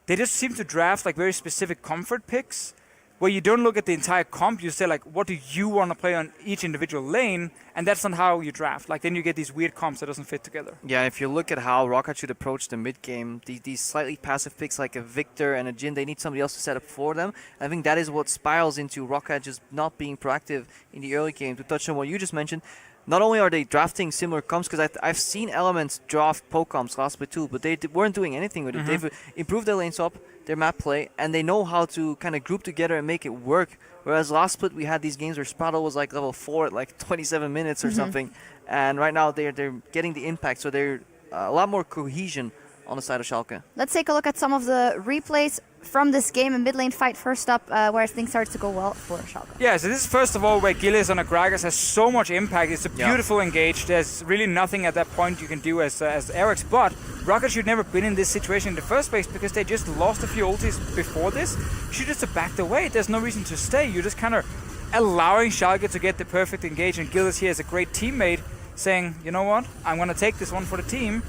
they just seem to draft like very specific comfort picks, where you don't look at the entire comp. You say like, what do you want to play on each individual lane, and that's not how you draft. Like then you get these weird comps that doesn't fit together. Yeah, if you look at how Roccat should approach the mid game, these slightly passive picks like a Victor and a Jhin, they need somebody else to set up for them. I think that is what spirals into Roccat just not being proactive in the early game. To touch on what you just mentioned, not only are they drafting similar comps, because I've seen Elements draft poke comps last bit too, but they weren't doing anything with it. They've improved their lane swap, their map play, and they know how to kind of group together and make it work. Whereas last split we had these games where Spraddle was like level 4 at like 27 minutes or something, and right now they're getting the impact, so they're a lot more cohesion on the side of Schalke. Let's take a look at some of the replays from this game. A mid lane fight first up, where things starts to go well for Schalke. Yeah, so this is first of all where Gilius on a Gragas has so much impact. It's a beautiful engage. There's really nothing at that point you can do as Airwax, but Roccat should never been in this situation in the first place, because they just lost a few ultis before this. Should just have backed away. There's no reason to stay. You're just kind of allowing Schalke to get the perfect engage, and Gilius here is a great teammate saying, you know what, I'm going to take this one for the team.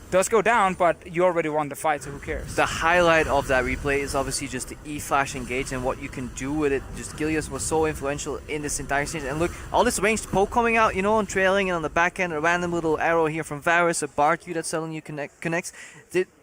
Does go down, but you already won the fight, so who cares? The highlight of that replay is obviously just the E-Flash engage and what you can do with it. Just Gilius was so influential in this entire stage. And look, all this ranged poke coming out, and trailing, and on the back end, a random little arrow here from Varus, a bar Q that suddenly connects.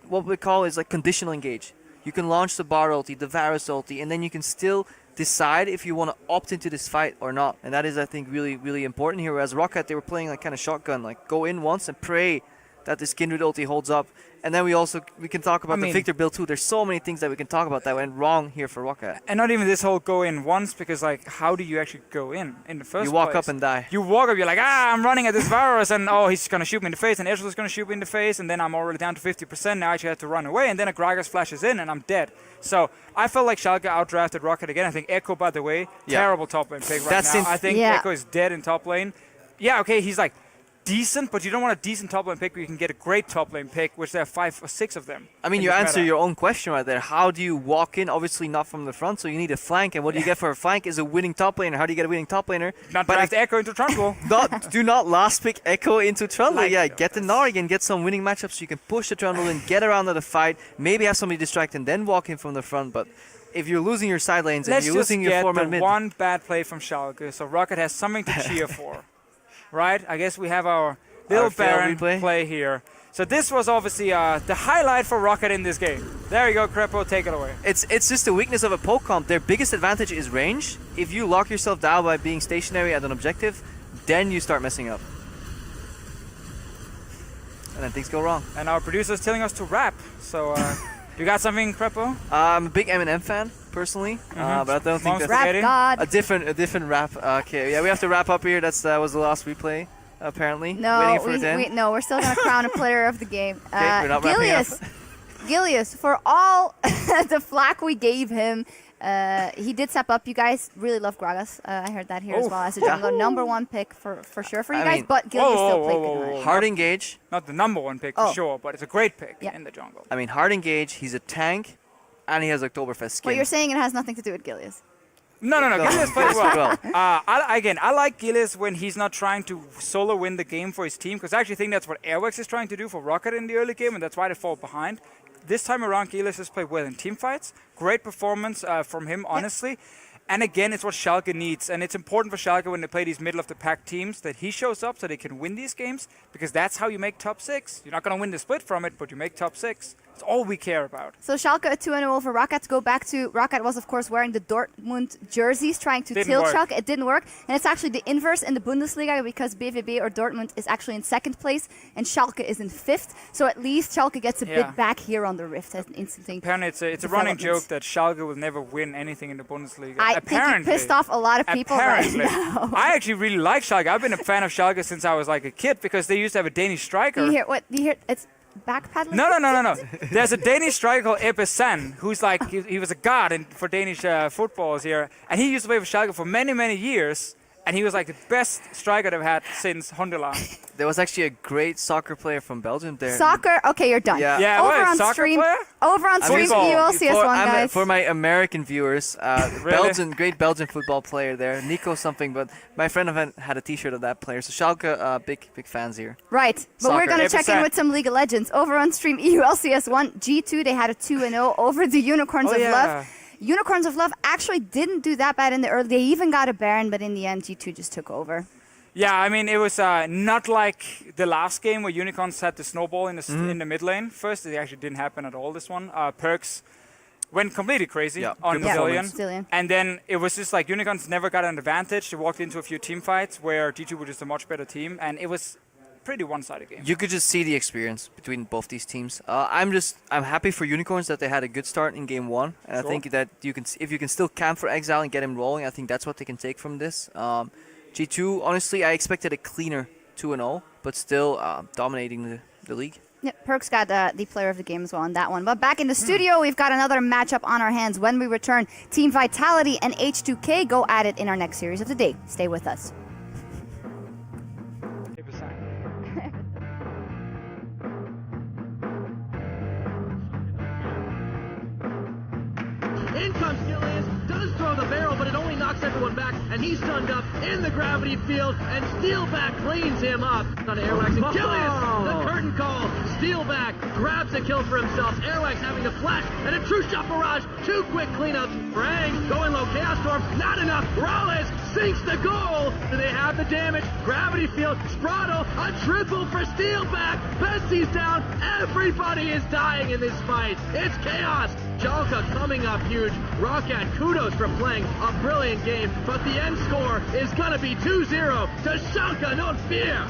What we call is like conditional engage. You can launch the bar ulti, the Varus ulti, and then you can still decide if you want to opt into this fight or not. And that is, I think, really, really important here. Whereas Roccat, they were playing like kind of shotgun, like go in once and pray that this Kindred ulti holds up. And then we can talk about the Victor build too. There's so many things that we can talk about that went wrong here for Roccat. And not even this whole go in once, because like, how do you actually go in the first place? You walk up and die. You walk up, you're like, I'm running at this Varus, and oh, he's gonna shoot me in the face, and Ezreal's gonna shoot me in the face, and then I'm already down to 50%. Now I actually have to run away, and then a Gragas flashes in, and I'm dead. So I felt like Schalke outdrafted Roccat again. I think Echo, by the way, terrible top lane pick right now. I think Echo is dead in top lane. Yeah, okay, he's like decent, but you don't want a decent top lane pick where you can get a great top lane pick, which there are 5 or 6 of them. I mean, you answer your own question right there. How do you walk in? Obviously not from the front, so you need a flank. And what do you get for a flank is a winning top laner. How do you get a winning top laner? Not draft Echo into Trundle. Do not last pick Echo into Trundle. Get the Nari and get some winning matchups so you can push the Trundle and get around to the fight. Maybe have somebody distract and then walk in from the front. But if you're losing your side lanes and you're losing your 4-man mid. One bad play from Schalke, so Roccat has something to cheer for. Right? I guess we have our little Baron play here. So this was obviously the highlight for Roccat in this game. There you go, Crepo, take it away. It's just the weakness of a poke comp. Their biggest advantage is range. If you lock yourself down by being stationary at an objective, then you start messing up. And then things go wrong. And our producer is telling us to rap. So you got something, Crepo? I'm a big Eminem fan, personally, but I don't think that's Rap God. a different rap. Okay, yeah, we have to wrap up here. That was the last replay. Apparently, no, we're still gonna crown a player of the game. We're not wrapping up. Gilius, for all the flack we gave him, he did step up. You guys really love Gragas. I heard that here as well as a jungle. #1 pick for sure for you guys, but Gilius still played good. Hard engage. Not the #1 pick for sure, but it's a great pick in the jungle. I mean, hard engage. He's a tank, and he has Oktoberfest skin. What you're saying, it has nothing to do with Gilius. No. Gilius played well. I like Gilius when he's not trying to solo win the game for his team, because I actually think that's what Airwax is trying to do for Roccat in the early game, and that's why they fall behind. This time around, Gilius has played well in team fights. Great performance from him, honestly. And again, it's what Schalke needs. And it's important for Schalke when they play these middle-of-the-pack teams that he shows up so they can win these games, because that's how you make top 6. You're not going to win the split from it, but you make top 6. It's all we care about. So Schalke 2-0 over Roccat. To go back to Roccat was, of course, wearing the Dortmund jerseys, trying to tilt Schalke. It didn't work. And it's actually the inverse in the Bundesliga, because BVB or Dortmund is actually in 2nd place and Schalke is in 5th. So at least Schalke gets a bit back here on the Rift as an instant thing. Apparently, it's a running joke that Schalke will never win anything in the Bundesliga. I think you pissed off a lot of people right now. I actually really like Schalke. I've been a fan of Schalke since I was like a kid, because they used to have a Danish striker. Do you hear it's backpedaling? No. There's a Danish striker called Ebbe Sand, who's like, he was a god for Danish footballers here. And he used to play for Schalke for many, many years. And he was like the best striker they've had since Hondeland. There was actually a great soccer player from Belgium there. Soccer? Okay, you're done. Yeah, over on stream, you will see us one, guys. For my American viewers, great Belgian football player there. Nico something, but my friend had a t-shirt of that player. So Schalke, big fans here. Right, but we're going to check in with some League of Legends. Over on stream, EU LCS 1, G2, they had a 2-0 over the Unicorns of Love. Unicorns of Love actually didn't do that bad in the early. They even got a Baron, but in the end, G2 just took over. Yeah, I mean, it was not like the last game where Unicorns had the snowball in the mid lane. First, it actually didn't happen at all, this one. Perks went completely crazy on Brazilian. And then it was just like Unicorns never got an advantage. They walked into a few team fights where G2 were just a much better team. And it was pretty one-sided game. You could just see the experience between both these teams. I'm happy for Unicorns that they had a good start in game 1, and I think that if you can still camp for Exile and get him rolling, I think that's what they can take from this. G2, honestly, I expected a cleaner 2-0, but still dominating the league. Yeah, Perks got the player of the game as well on that one. But back in the studio, we've got another matchup on our hands. When we return, Team Vitality and H2K go at it in our next series of the day. Stay with us. In comes Gilius, does throw the barrel, but it only knocks everyone back, and he's stunned up in the gravity field, and Steelback cleans him up. On Airwax, and Gilius, the curtain call, Steelback grabs a kill for himself, Airwax having a flash, and a true shot barrage, 2 quick cleanups, Frang going low, Chaos Storm, not enough, Rales sinks the goal, do they have the damage, gravity field, Sprado, a triple for Steelback, Betsy's down, everybody is dying in this fight, it's chaos. Schalke coming up huge. Roccat, kudos for playing a brilliant game, but the end score is going to be 2-0 to Schalke, no fear.